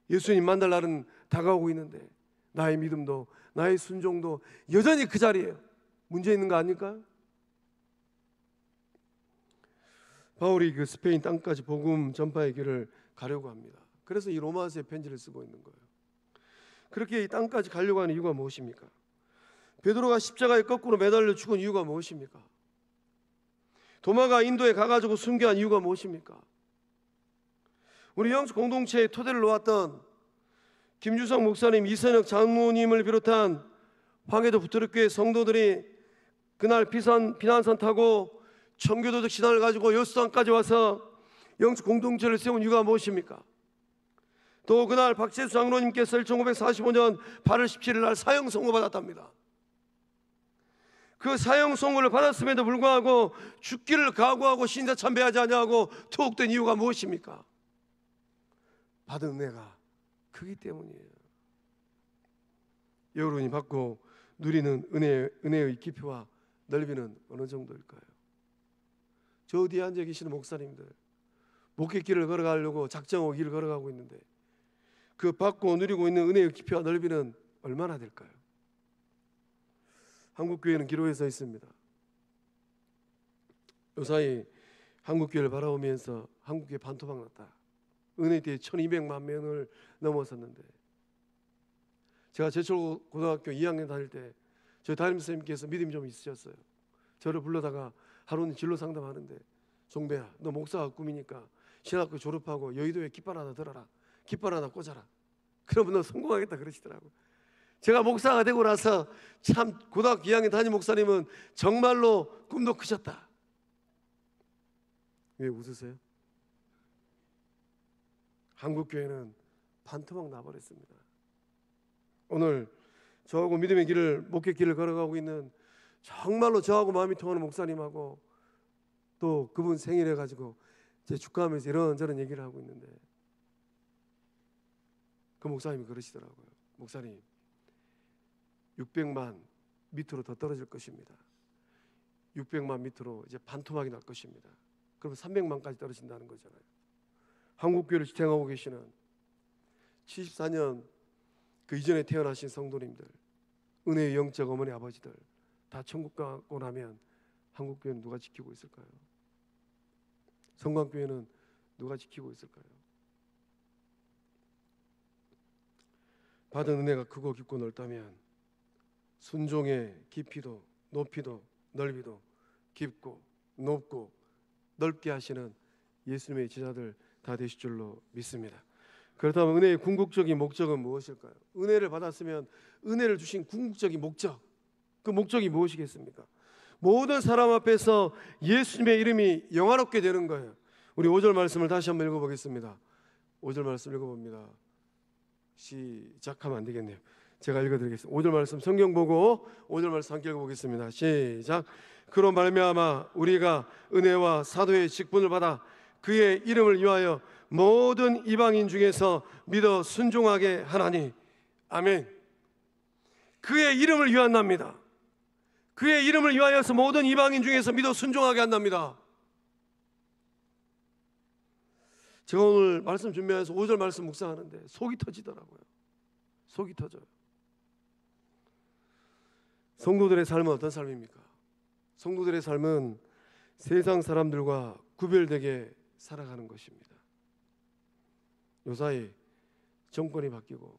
예수님 만날 날은 다가오고 있는데 나의 믿음도 나의 순종도 여전히 그 자리에요. 문제 있는 거 아닐까요? 바울이 그 스페인 땅까지 복음 전파의 길을 가려고 합니다. 그래서 이 로마서의 편지를 쓰고 있는 거예요. 그렇게 이 땅까지 가려고 하는 이유가 무엇입니까? 베드로가 십자가에 거꾸로 매달려 죽은 이유가 무엇입니까? 도마가 인도에 가가지고 순교한 이유가 무엇입니까? 우리 영적 공동체의 토대를 놓았던 김주성 목사님, 이선혁 장로님을 비롯한 황해도 부트럭교회 성도들이 그날 비난선 타고 청교도적 신앙을 가지고 여수산까지 와서 영적 공동체를 세운 이유가 무엇입니까? 또 그날 박재수 장로님께서 1545년 8월 17일 날 사형 선고받았답니다. 그 사형 선고를 받았음에도 불구하고 죽기를 각오하고 신사 참배하지 아니하고 투옥된 이유가 무엇입니까? 받은 은혜가 크기 때문이에요. 여러분이 받고 누리는 은혜의 깊이와 넓이는 어느 정도일까요? 저 뒤에 앉아 계시는 목사님들, 목회길을 걸어가려고 작정하고 길을 걸어가고 있는데 그 받고 누리고 있는 은혜의 깊이와 넓이는 얼마나 될까요? 한국교회는 기록에 써 있습니다. 요사이 한국교회를 바라보면서 한국교회 반토막 났다. 은혜대회 1200만 명을 넘어섰는데, 제가 제철 고등학교 2학년 다닐 때 저희 담임선생님께서 믿음이 좀 있으셨어요. 저를 불러다가 하루는 진로 상담하는데, 종배야, 너 목사가 꿈이니까 신학교 졸업하고 여의도에 깃발 하나 들어라. 깃발 하나 꽂아라. 그러면 너 성공하겠다 그러시더라고요. 제가 목사가 되고 나서 참 고등학교 2학년 담임 목사님은 정말로 꿈도 크셨다. 왜 웃으세요? 한국교회는 반토막 나버렸습니다. 오늘 저하고 믿음의 길을, 목회 길을 걸어가고 있는 정말로 저하고 마음이 통하는 목사님하고 또 그분 생일에 가지고 제 축하하면서 이런저런 얘기를 하고 있는데, 그 목사님이 그러시더라고요. 목사님, 600만 밑으로 더 떨어질 것입니다. 600만 밑으로 이제 반토막이 날 것입니다. 그러면 300만까지 떨어진다는 거잖아요. 한국교회를 지탱하고 계시는 74년 그 이전에 태어나신 성도님들, 은혜의 영적 어머니 아버지들 다 천국 가고 나면 한국교회는 누가 지키고 있을까요? 성광교회는 누가 지키고 있을까요? 받은 은혜가 크고 깊고 넓다면 순종의 깊이도 높이도 넓이도 깊고 높고 넓게 하시는 예수님의 제자들 다 되실 줄로 믿습니다. 그렇다면 은혜의 궁극적인 목적은 무엇일까요? 은혜를 받았으면 은혜를 주신 궁극적인 목적, 그 목적이 무엇이겠습니까? 모든 사람 앞에서 예수님의 이름이 영화롭게 되는 거예요. 우리 5절 말씀을 다시 한번 읽어보겠습니다. 5절 말씀 읽어봅니다. 시작하면 안 되겠네요. 제가 읽어드리겠습니다. 5절 말씀 성경 보고 5절 말씀 함께 읽어보겠습니다. 시작. 그로 말미암아 우리가 은혜와 사도의 직분을 받아 그의 이름을 위하여 모든 이방인 중에서 믿어 순종하게 하나니. 아멘. 그의 이름을 위한답니다. 그의 이름을 위하여서 모든 이방인 중에서 믿어 순종하게 한답니다. 제가 오늘 말씀 준비해서 5절 말씀 묵상하는데 속이 터지더라고요. 속이 터져요. 성도들의 삶은 어떤 삶입니까? 성도들의 삶은 세상 사람들과 구별되게 살아가는 것입니다. 요사이 정권이 바뀌고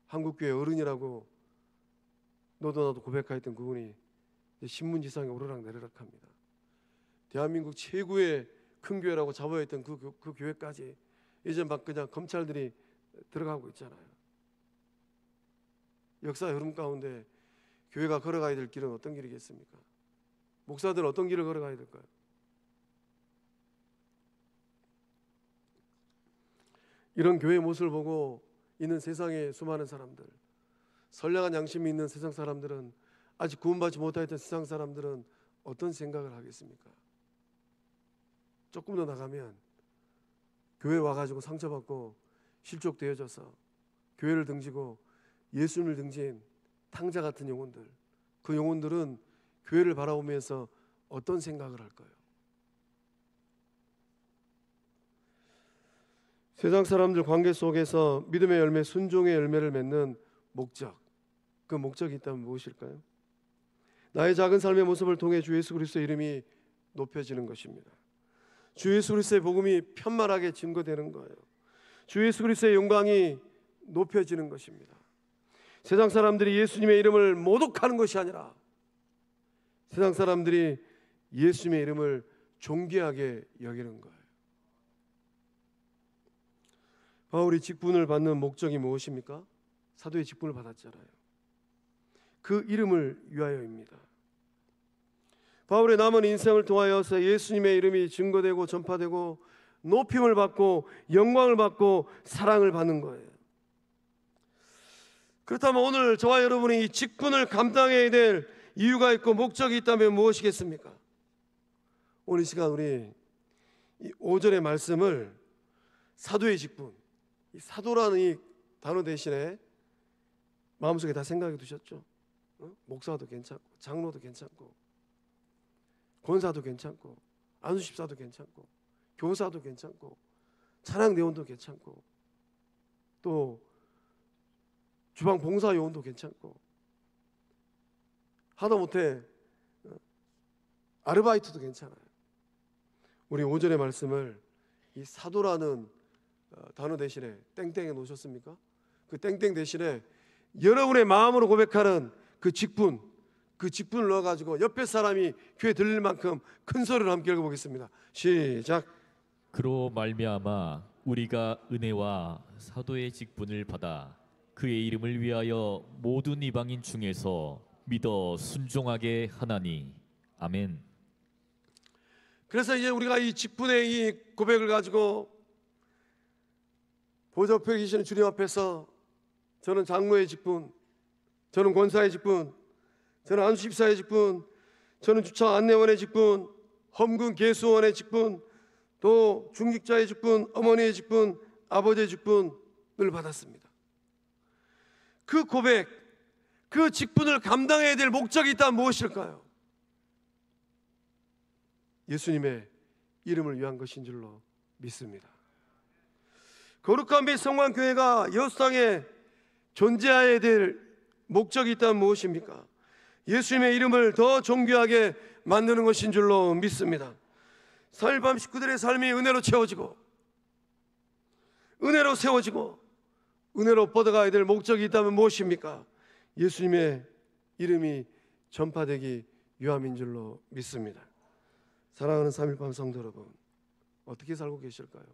한국교회 어른이라고 너도 나도 고백하였던 그분이 신문지상에 오르락내리락합니다. 대한민국 최고의 큰 교회라고 잡아있던 그 교회까지 이제 막 그냥 검찰들이 들어가고 있잖아요. 역사의 흐름 가운데 교회가 걸어가야 될 길은 어떤 길이겠습니까? 목사들은 어떤 길을 걸어가야 될까요? 이런 교회의 모습을 보고 있는 세상의 수많은 사람들, 선량한 양심이 있는 세상 사람들은, 아직 구원받지 못하였던 세상 사람들은 어떤 생각을 하겠습니까? 조금 더 나가면 교회 와가지고 상처받고 실족되어져서 교회를 등지고 예수님을 등진 탕자 같은 영혼들, 그 영혼들은 교회를 바라보면서 어떤 생각을 할까요? 세상 사람들 관계 속에서 믿음의 열매, 순종의 열매를 맺는 목적, 그 목적이 있다면 무엇일까요? 나의 작은 삶의 모습을 통해 주 예수 그리스도의 이름이 높여지는 것입니다. 주 예수 그리스도의 복음이 편만하게 증거되는 거예요. 주 예수 그리스도의 영광이 높여지는 것입니다. 세상 사람들이 예수님의 이름을 모독하는 것이 아니라 세상 사람들이 예수님의 이름을 존귀하게 여기는 거예요. 바울이 직분을 받는 목적이 무엇입니까? 사도의 직분을 받았잖아요. 그 이름을 위하여입니다. 바울의 남은 인생을 통하여서 예수님의 이름이 증거되고 전파되고 높임을 받고 영광을 받고 사랑을 받는 거예요. 그렇다면 오늘 저와 여러분이 이 직분을 감당해야 될 이유가 있고 목적이 있다면 무엇이겠습니까? 오늘 이 시간 우리 이 5절의 말씀을 사도의 직분, 이 사도라는 이 단어 대신에 마음속에 다 생각해 두셨죠? 목사도 괜찮고 장로도 괜찮고 권사도 괜찮고 안수집사도 괜찮고 교사도 괜찮고 찬양대원도 괜찮고 또 주방 봉사 요원도 괜찮고 하다못해 아르바이트도 괜찮아요. 우리 오전의 말씀을 이 사도라는 단어 대신에 땡땡에 놓으셨습니까? 그 땡땡 대신에 여러분의 마음으로 고백하는 그 직분을 넣어가지고 옆에 사람이 귀에 들릴 만큼 큰 소리로 함께 읽어보겠습니다. 시작. 그로 말미암아 우리가 은혜와 사도의 직분을 받아 그의 이름을 위하여 모든 이방인 중에서 믿어 순종하게 하나니. 아멘. 그래서 이제 우리가 이 직분의 이 고백을 가지고 보좌 앞에 계시는 주님 앞에서 저는 장로의 직분, 저는 권사의 직분, 저는 안수집사의 직분, 저는 주차 안내원의 직분, 헌금 계수원의 직분, 또 중직자의 직분, 어머니의 직분, 아버지의 직분을 받았습니다. 그 고백, 그 직분을 감당해야 될 목적이 있다면 무엇일까요? 예수님의 이름을 위한 것인 줄로 믿습니다. 거룩한 빛 성만교회가 여수땅에 존재해야 될 목적이 있다면 무엇입니까? 예수님의 이름을 더 존귀하게 만드는 것인 줄로 믿습니다. 3일 밤 식구들의 삶이 은혜로 채워지고 은혜로 세워지고 은혜로 뻗어가야 될 목적이 있다면 무엇입니까? 예수님의 이름이 전파되기 위함인 줄로 믿습니다. 사랑하는 3일 밤 성도 여러분, 어떻게 살고 계실까요?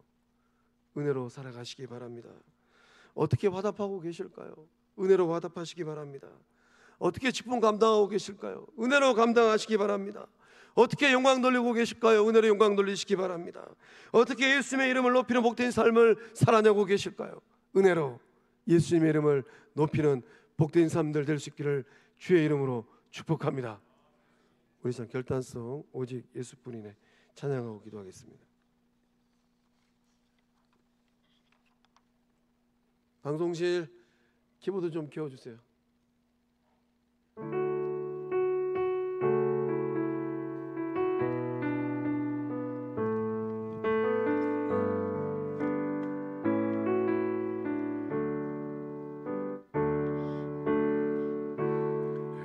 은혜로 살아가시기 바랍니다. 어떻게 화답하고 계실까요? 은혜로 화답하시기 바랍니다. 어떻게 직분 감당하고 계실까요? 은혜로 감당하시기 바랍니다. 어떻게 영광 돌리고 계실까요? 은혜로 영광 돌리시기 바랍니다. 어떻게 예수님의 이름을 높이는 복된 삶을 살아내고 계실까요? 은혜로 예수님의 이름을 높이는 복된 삶들 될 수 있기를 주의 이름으로 축복합니다. 우리 참 결단성 오직 예수뿐이네 찬양하고 기도하겠습니다. 방송실 키보드 좀 켜주세요.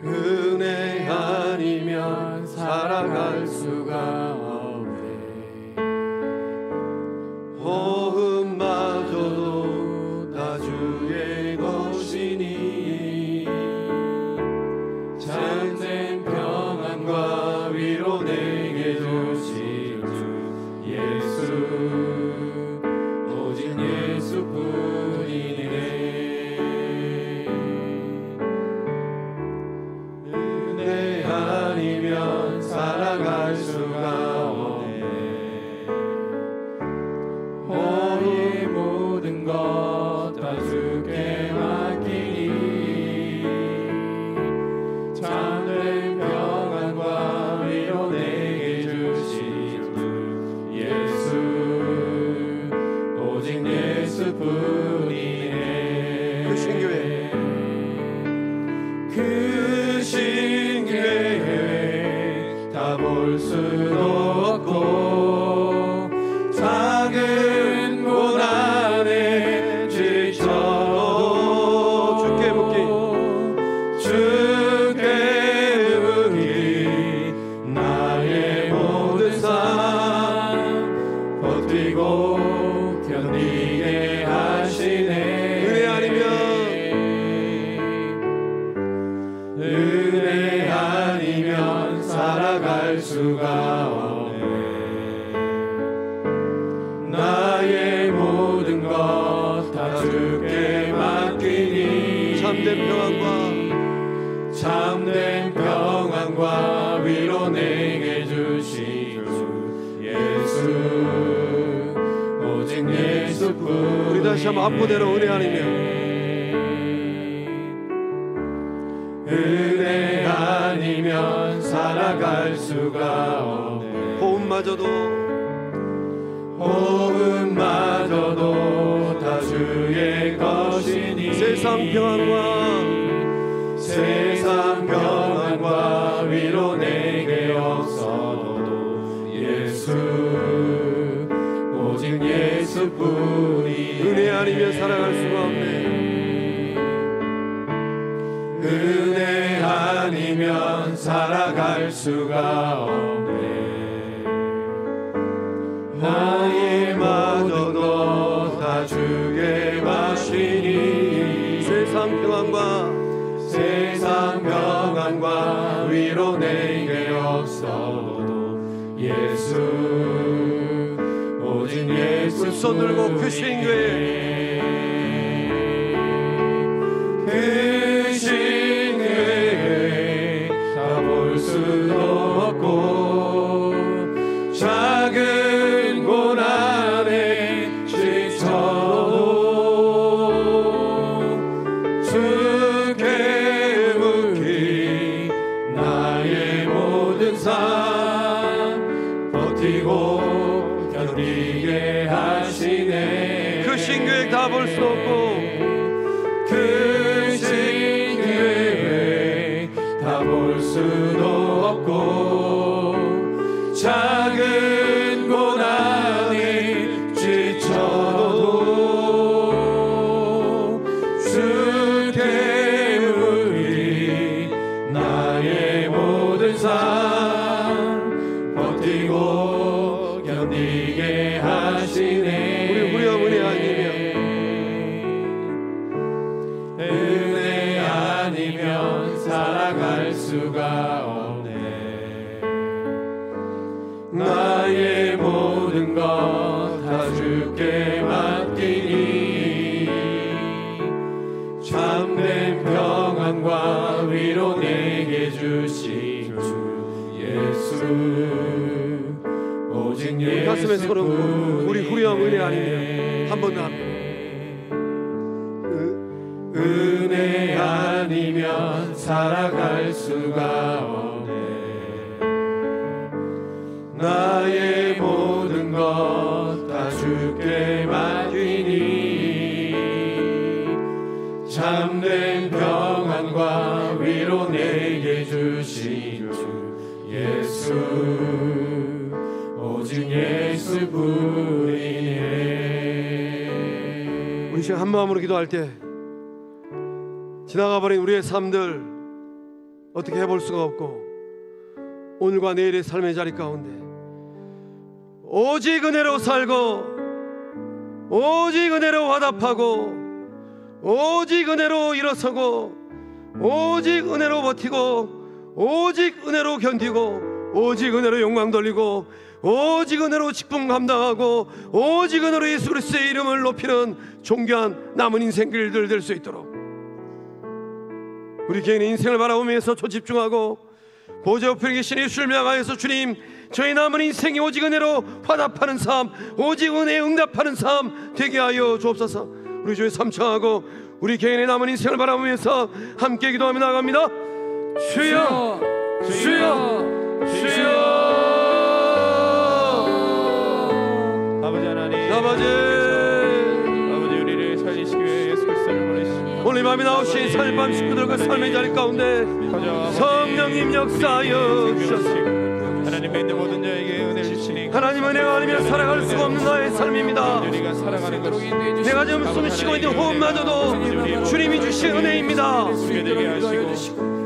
은혜 아니면 살아갈 수가 없네. 호흡마저도 다 주의 것이니 참된 평안과 위로 내게 주실 주 예수 오직 예수뿐이네. 은혜 아니면 살아갈 수가 없네. 너의 모든 것 다 주께 맡기니 참된 평안과 위로 내게 주실 주 예수 오직 예수뿐이네. 그 신교회 그 신교회 다 볼 수도 없고 작은 곳 안에 지쳐도 주께 묻기 나의 모든 삶 버티고 견디게 하시네. 은혜 아니면 살아갈 수가 없네. 나의 모든 것 다 주께 맡기니 참된 평안과 위로 내게 주실 주 예수 오직 예수뿐. 우리 다시 한번 앞부대로 은혜 아니면 살아갈 수가 없네. 호흡마저도 다 주의 것이니 세상 평안과 위로 내게 없어도 예수 오직 예수뿐이. 은혜 아니면 살아갈 수가 없네. 은혜 아니면 살아갈 수가 없네. 세상 평안과 위로 내게 없어도 예수, 오직 예수. 손 들고 그 신교회, 그 신교회 다 볼 수도 없고 작은 고난에 지쳐도 주께 묻기 나의 모든 삶 버티고 견디게 하시네. 그 신교회 다 볼 수 없고 그 신교회 다 볼 수도 없고 작은 고난에 지쳐도 주께 묻기 나의 모든 삶 버티고 견디게 하시네. 우리 은혜 아니면 은혜 아니면 살아갈 수가 없네. 나의 모든 것 다 주께 맡기니 참된 평안과 위로 내게 주신 주 예수, 오직 예수. 가슴에 손을 우리 후리함 은혜 아니면 한 번 더 합니다. 은혜 아니면 살아갈 수가 없네. 나의 모든 것 다 주께 맡기니 참된 평안과 위로 내게 주신 주 예수, 오직 예수뿐이네. 우리 지금 한 마음으로 기도할 때 지나가버린 우리의 삶들 어떻게 해볼 수가 없고 오늘과 내일의 삶의 자리 가운데 오직 은혜로 살고 오직 은혜로 화답하고 오직 은혜로 일어서고 오직 은혜로 버티고 오직 은혜로 견디고 오직 은혜로 영광 돌리고 오직 은혜로 직분 감당하고 오직 은혜로 예수 그리스도의 이름을 높이는 존귀한 남은 인생길들 될 수 있도록 우리 개인의 인생을 바라보면서 초집중하고 보좌 옆에 계신 예수를 명하여서 주님, 저희 남은 인생이 오직 은혜로 화답하는 삶, 오직 은혜에 응답하는 삶 되게 하여 주옵소서. 우리 주의 삼청하고 우리 개인의 남은 인생을 바라보면서 함께 기도하며 나갑니다. 주여, 주여, 주여. 아버지 하나님, 아버지 우리를 살리시기 위해 예수 그리스도를 보내주시고 오늘 밤에 나오신 살밤 식구들과 삶의 자리 가운데 성령님 역사하여 주셔서 하나님 믿는 모든 자에게 은혜를 주시니 하나님 은혜가 아니면 살아갈 수가 없는 나의 삶입니다. 우리가 살아가는 것 내가 지금 숨을 쉬고 있는 호흡마저도 주님이 주신 은혜입니다.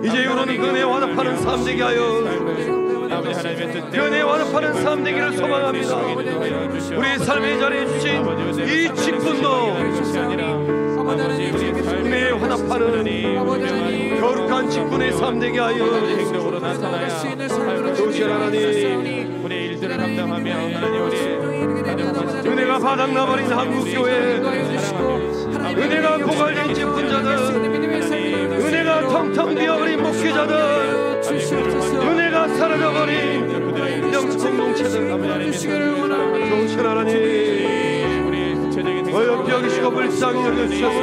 이제 이후로는 그 은혜에 화답하는 삶 되게 하여 그 은혜에 화답하는 삶 되기를 소망합니다. 우리의 삶의 자리에 주신 이 직분도 은혜에 화답하는 거룩한 직분의 삶 되게 하여 주시옵소서. 하나님, 우리의 일들을 감당하며 하나님 우리의 은혜가 바닥나버린 한국교회, 은혜가 고갈된 직분자들, 은혜가 텅텅 비어버린 목회자들, 은혜가 사라져버린 영적 공동체들, 좋으신 하나님 어여삐 여기시고 불쌍히 여겨주셔서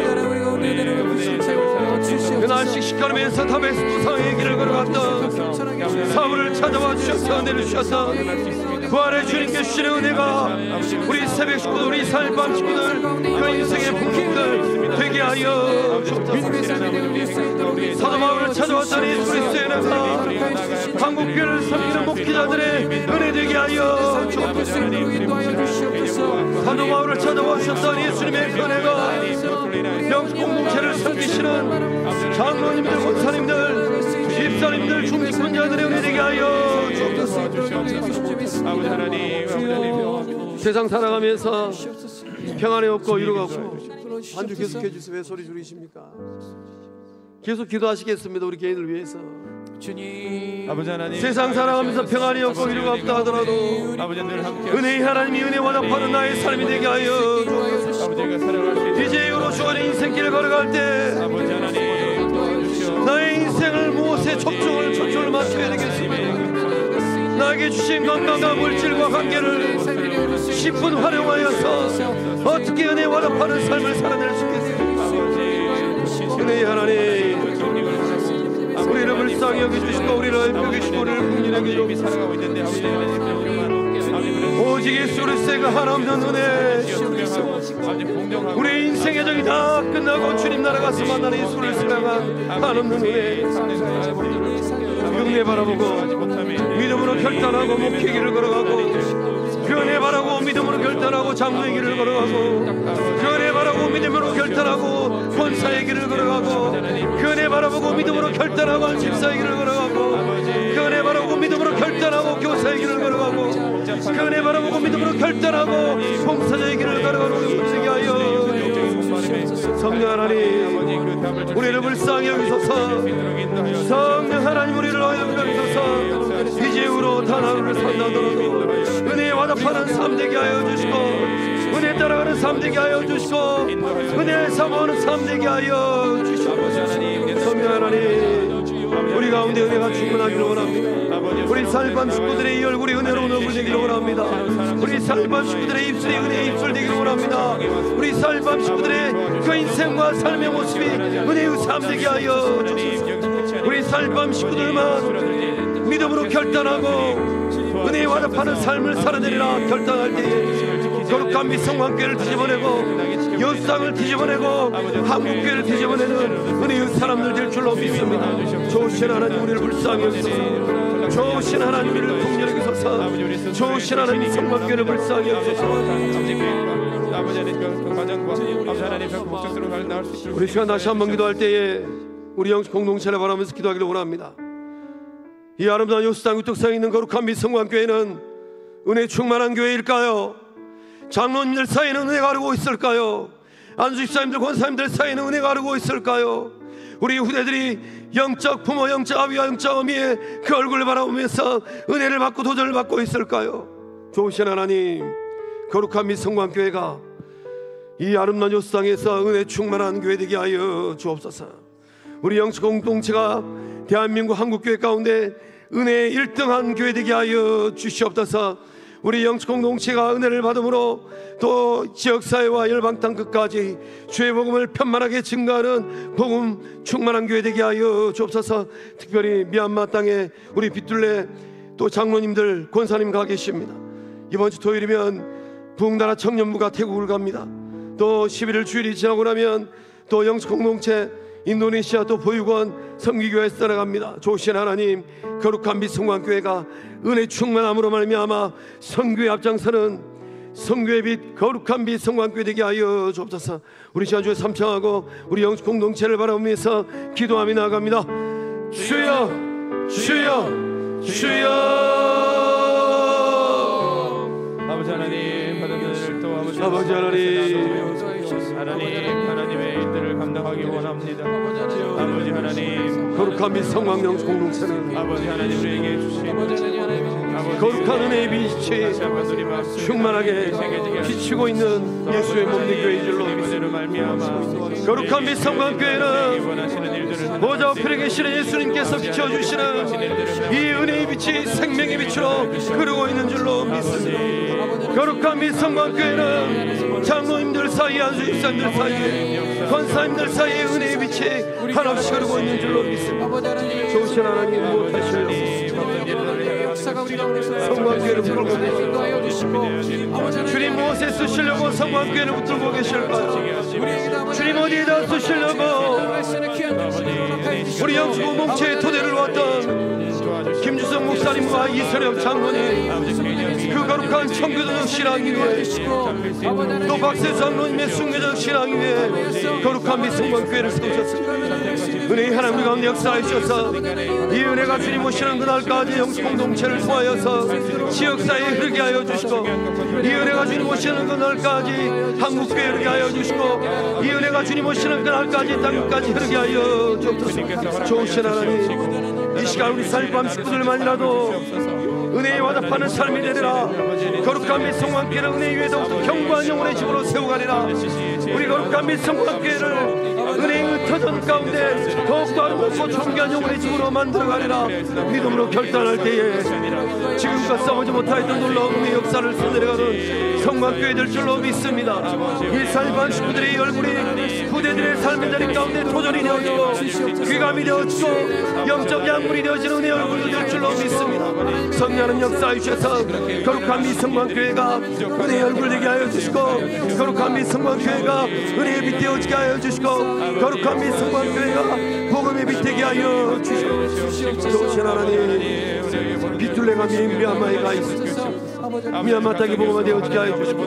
그날 씩씩거리면서 다메스크 성의 길을 걸어갔던 사울을 찾아와 주셔서 은혜를 주셔서 부활의 주님께 주시는 은혜가 우리 새벽 식구들, 우리 사일밤 식구들, 그 인생의 풍경들 되게 하여 주옵소서. 사도 바울을 찾아왔던 예수 그리스도의 은혜가 한국교회를 섬기는 목회자들의 은혜 되게 하여 주옵소서. 사도 바울을 찾아와 주셨던 예수님의 은혜가 영적 공동체를 섬기시는 장로님들, 권사님들, 집사님들, 중직분자들의 은혜 되게 하여 주옵소서. 아버지 하나님, 세상 살아가면서 평안이 없고 이루가 없고 반주 계속해 주세요. 왜 소리 줄이십니까? 계속 기도하시겠습니다. 우리 개인을 위해서. 주님, 아버지 하나님, 세상 살아가면서 평안이 없고 위로가 없다 하더라도 아버지 늘 함께 은혜의 하나님이 은혜 와답하는 나의 삶이 되게 하여 아버지가 살아갈 수 있는 이제 이후로 주간의 인생길을 걸어갈 때 아버지 하나님 도와주시오. 나의 인생을 무엇에 초점을 맞춰야 되겠습니까? 나에게 주신 건강과 물질과 관계를 10분 활용하여서 어떻게 은혜에 와답하는 삶을 살아낼 수 있겠습니까? 은혜의 하나님, 우리를 불쌍히 여겨주시고 우리를 여겨주시고 우리를 긍휼하게 이미 살아가고 있는데 아버지 하나님 오직 예수 그리스도가 하나없는 은혜, 우리의 인생의 정이 다 끝나고 주님 나라 가서 만나는 예수를 사랑한 하나없는 은혜, 은혜 바라보고 믿음으로 결단하고 목회의 길을 걸어가고 그 은혜 바라고 믿음으로 결단하고 장로의 길을 걸어가고 그 은혜 바라고 믿음으로 결단하고 권사의 길을 걸어가고 그 은혜 바라보고 믿음으로 결단하고 집사의 길을 걸어가고 그 은혜 바라보고 믿음으로 결단하고 교사의 길을 걸어가고 그 은혜 바라보고 믿음으로 결단하고 봉사자의 길을 걸어가는 우리 되게 하여 성령 하나님, 우리를 불쌍히 여기소서. 성령 하나님, 우리를 여기소서. 이제 후로 단 하루를 산다더라도 은혜에 와답하는 삶 되게 하여 주시고 은혜에 따라가는 삶 되게 하여 주시고 은혜에 사모하는 삶 되게 하여 주시고 성령 하나님, 우리 가운데 은혜가 충만하기를 원합니다. 우리 살밤 식구들의 이 얼굴이 은혜로 너부되기를 원합니다. 우리 살밤 식구들의 입술이 은혜의 입술 되기를 원합니다. 우리 살밤 식구들의 그 인생과 삶의 모습이 은혜의 삶 되게 하여 주시옵소서. 우리 살밤 식구들만 믿음으로 결단하고 은혜에 와답하는 삶을 살아내리라 결단할 때에 거룩한 미성관계를 뒤집어내고 여상을 뒤집어내고 한국교회를 뒤집어내는 은혜의 사람들 될 줄로 믿습니다. 좋으신 하나님, 우리를 불쌍히 여기소서. 좋으신 하나님, 우리를 긍휼히 여기소서. 좋으신 하나님, 성관계를 불쌍히 여기소서. 우리 시간 다시 한번 기도할 때에 우리 영적 공동체를 바라면서 기도하기를 원합니다. 이 아름다운 요수당 우뚝성에 있는 거룩한 미성관교회는 은혜 충만한 교회일까요? 장로님들 사이에는 은혜가 흐르고 있을까요? 안수집사님들, 권사님들 사이에는 은혜가 흐르고 있을까요? 우리 후대들이 영적 부모, 영적 아비와 영적 어미의 그 얼굴을 바라보면서 은혜를 받고 도전을 받고 있을까요? 좋으신 하나님, 거룩한 미성관교회가 이 아름다운 요수당에서 은혜 충만한 교회 되게 하여 주옵소서. 우리 영적 공동체가 대한민국 한국교회 가운데 은혜 1등한 교회 되게 하여 주시옵소서. 우리 영적 공동체가 은혜를 받음으로 또 지역사회와 열방땅 끝까지 주의 복음을 편만하게 증가하는 복음 충만한 교회 되게 하여 주옵소서. 특별히 미얀마 땅에 우리 빗둘레 또 장로님들, 권사님 가 계십니다. 이번 주 토요일이면 부흥나라 청년부가 태국을 갑니다. 또 11일 주일이 지나고 나면 또 영적 공동체 인도네시아 또 보육원 성기교회에 떠나갑니다. 좋으신 하나님, 거룩한 미성관교회가 은혜 충만함으로 말미암아 성교회 앞장서는 성교의 빛 거룩한 미성관교회 되게 하여 주옵소서. 우리 지난주에 삼창하고 우리 영적 공동체를 바라보면서 기도하며 나아갑니다. 주여, 주여, 주여. 아버지 하나님, 받은 은혜를 또 아버지 하나님의 일들을 감당하기 원합니다. 아버지 하나님, 거룩한 미성관 영적 공동체는 아버지 하나님, 우리에게 주신 거룩한 은혜의 빛이 충만하게 비치고 있는 예수의 몸된 교회인 줄로 믿습니다. 거룩한 미성관교회는 보좌 앞에 계시는 예수님께서 비춰주시는 이 은혜의 빛이 생명의 빛으로 흐르고 있는 줄로 믿습니다. 거룩한 미성관교회는 장로님들 사이에, 안수집사님들 사이에, 권사님들 사이에 은혜의 빛이 한없이 흐르고 있는 줄로 믿습니다. 좋으신 하나님, 무엇하시려고 성관교회를 붙들고 계실까요? 주님 무엇에 쓰시려고 성관교회를 붙들고 계실까요? 주님 어디에다 쓰시려고 우리 영적 공동체의 토대를 놓았던 김주성 목사님과 이선엽 장로님, 그 거룩한 청교도적 신앙 위에 또 박세 장로님의 순교적 신앙 위에 거룩한 미성관교회를 세우셨습니다. 은혜의 하나님 가운데 가운데 역사하셔서 이 은혜가 주님 오시는 그날까지 영공동체를 통하여서 지역사회에 흐르게 하여 주시고, 이 은혜가 주님 오시는 그날까지 한국교회에 흐르게 하여 주시고, 이 은혜가 주님 오시는 그날까지 땅끝까지 흐르게 하여 주옵소서. 좋으신 하나님, 이 시간 우리 살밤 식구들만이라도 은혜에 와답하는 삶이 되리라. 거룩한 및 성만교회를 은혜 위에 더욱더 견고한 영혼의 집으로 세워가리라. 우리 거룩한 및 성만교회를 은혜의 터전 가운데 더욱더 아름답고 존귀한 영혼의 집으로 만들어가리라. 믿음으로 결단할 때에 지금껏 싸우지 못하였던 놀라운 은혜의 역사를 써내려가는 성만교회 될 줄로 믿습니다. 이 살반 식구들의 얼굴이 후대들의 삶의 자리 가운데 도전이 되어지고 귀감이 되어지고 영적 양분이 되어지는 은혜의 얼굴이 될 줄로 믿습니다. 성령은 역사해 주셔서 거룩한 미성관교회가 은혜의 얼굴 되게 하여 주시고, 거룩한 미성관교회가 은혜의 빛 되어지게 하여 주시고, 거룩한 미성관교회가 복음의 빛 되게 하여 주시고, 좋으신 하나님, 비둘레가 미얀마에 가 있습니다. 미얀마 땅이 복음화 되어지게 하여 주시고,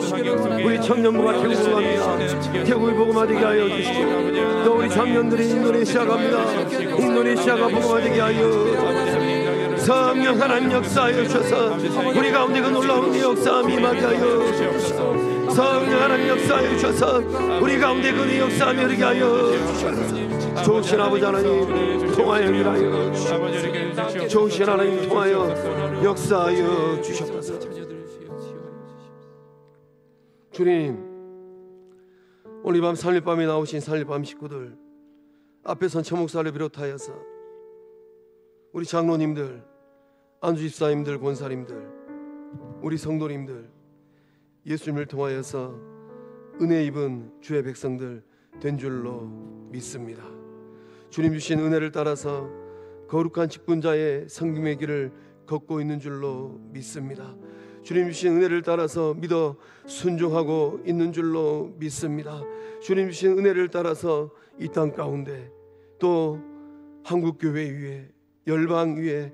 우리 청년부가 태국으로 갑니다. 태국이 복음화 되게 하여 주시고, 또 우리 청년들이 인도네시아 갑니다. 인도네시아가 복음화 되게 하여 주시고, 성령 하나님 역사하여 주셔서 우리 가운데 그 놀라운 역사함이 임하게 하여 주셔서, 성령 하나님 역사하여 주셔서 우리 가운데 그 역사함이 이르게 하여 주셔서, 좋으신 아버지 하나님 통하여 일하여 주시옵소서. 좋으신 하나님 통하여 역사하여 주시옵소서. 주님, 오늘 밤 살림밤에 나오신 살림밤 식구들 앞에 선 처목사를 비롯하여서 우리 장로님들, 안주집사님들, 권사님들, 우리 성도님들, 예수님을 통하여서 은혜 입은 주의 백성들 된 줄로 믿습니다. 주님 주신 은혜를 따라서 거룩한 직분자의 섬김의 길을 걷고 있는 줄로 믿습니다. 주님 주신 은혜를 따라서 믿어 순종하고 있는 줄로 믿습니다. 주님 주신 은혜를 따라서 이 땅 가운데 또 한국교회 위에 열방 위에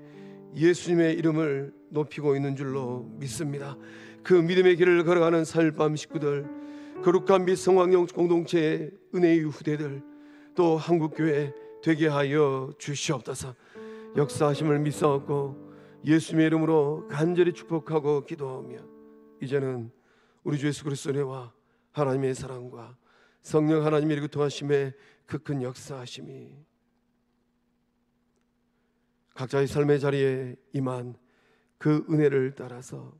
예수님의 이름을 높이고 있는 줄로 믿습니다. 그 믿음의 길을 걸어가는 살밤 식구들, 거룩한 및 성황영 공동체의 은혜의 후대들, 또 한국교회 되게 하여 주시옵소서. 역사하심을 믿사옵고 예수님의 이름으로 간절히 축복하고 기도하며, 이제는 우리 주 예수 그리스도의 은혜와 하나님의 사랑과 성령 하나님의 교통하심의 그 큰 역사하심이 각자의 삶의 자리에 임한 그 은혜를 따라서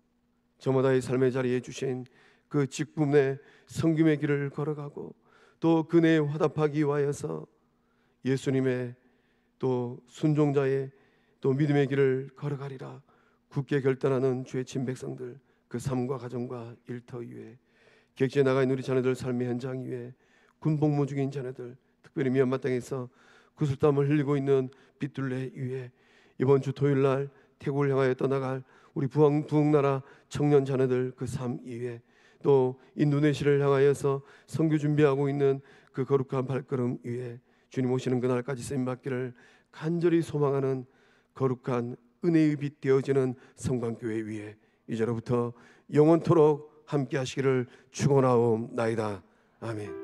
저마다의 삶의 자리에 주신 그 직분의 섬김의 길을 걸어가고, 또 그 은혜에 화답하기 위하여서 예수님의 또 순종자의 또 믿음의 길을 걸어가리라 굳게 결단하는 주의 친 백성들, 그 삶과 가정과 일터 위에 객지에 나가 있는 우리 자녀들 삶의 현장 위에 군복무 중인 자녀들, 특별히 미얀마 땅에서 구슬땀을 흘리고 있는 빗둘레 위에 이번 주 토요일날 태국을 향하여 떠나갈 우리 부흥나라 청년 자녀들 그 삶 위에, 또 인도네시아를 향하여서 선교 준비하고 있는 그 거룩한 발걸음 위에 주님 오시는 그날까지 쓰임받기를 간절히 소망하는 거룩한 은혜의 빛 되어지는 성광교회 위에 이제로부터 영원토록 함께 하시기를 축원하옵나이다. 아멘.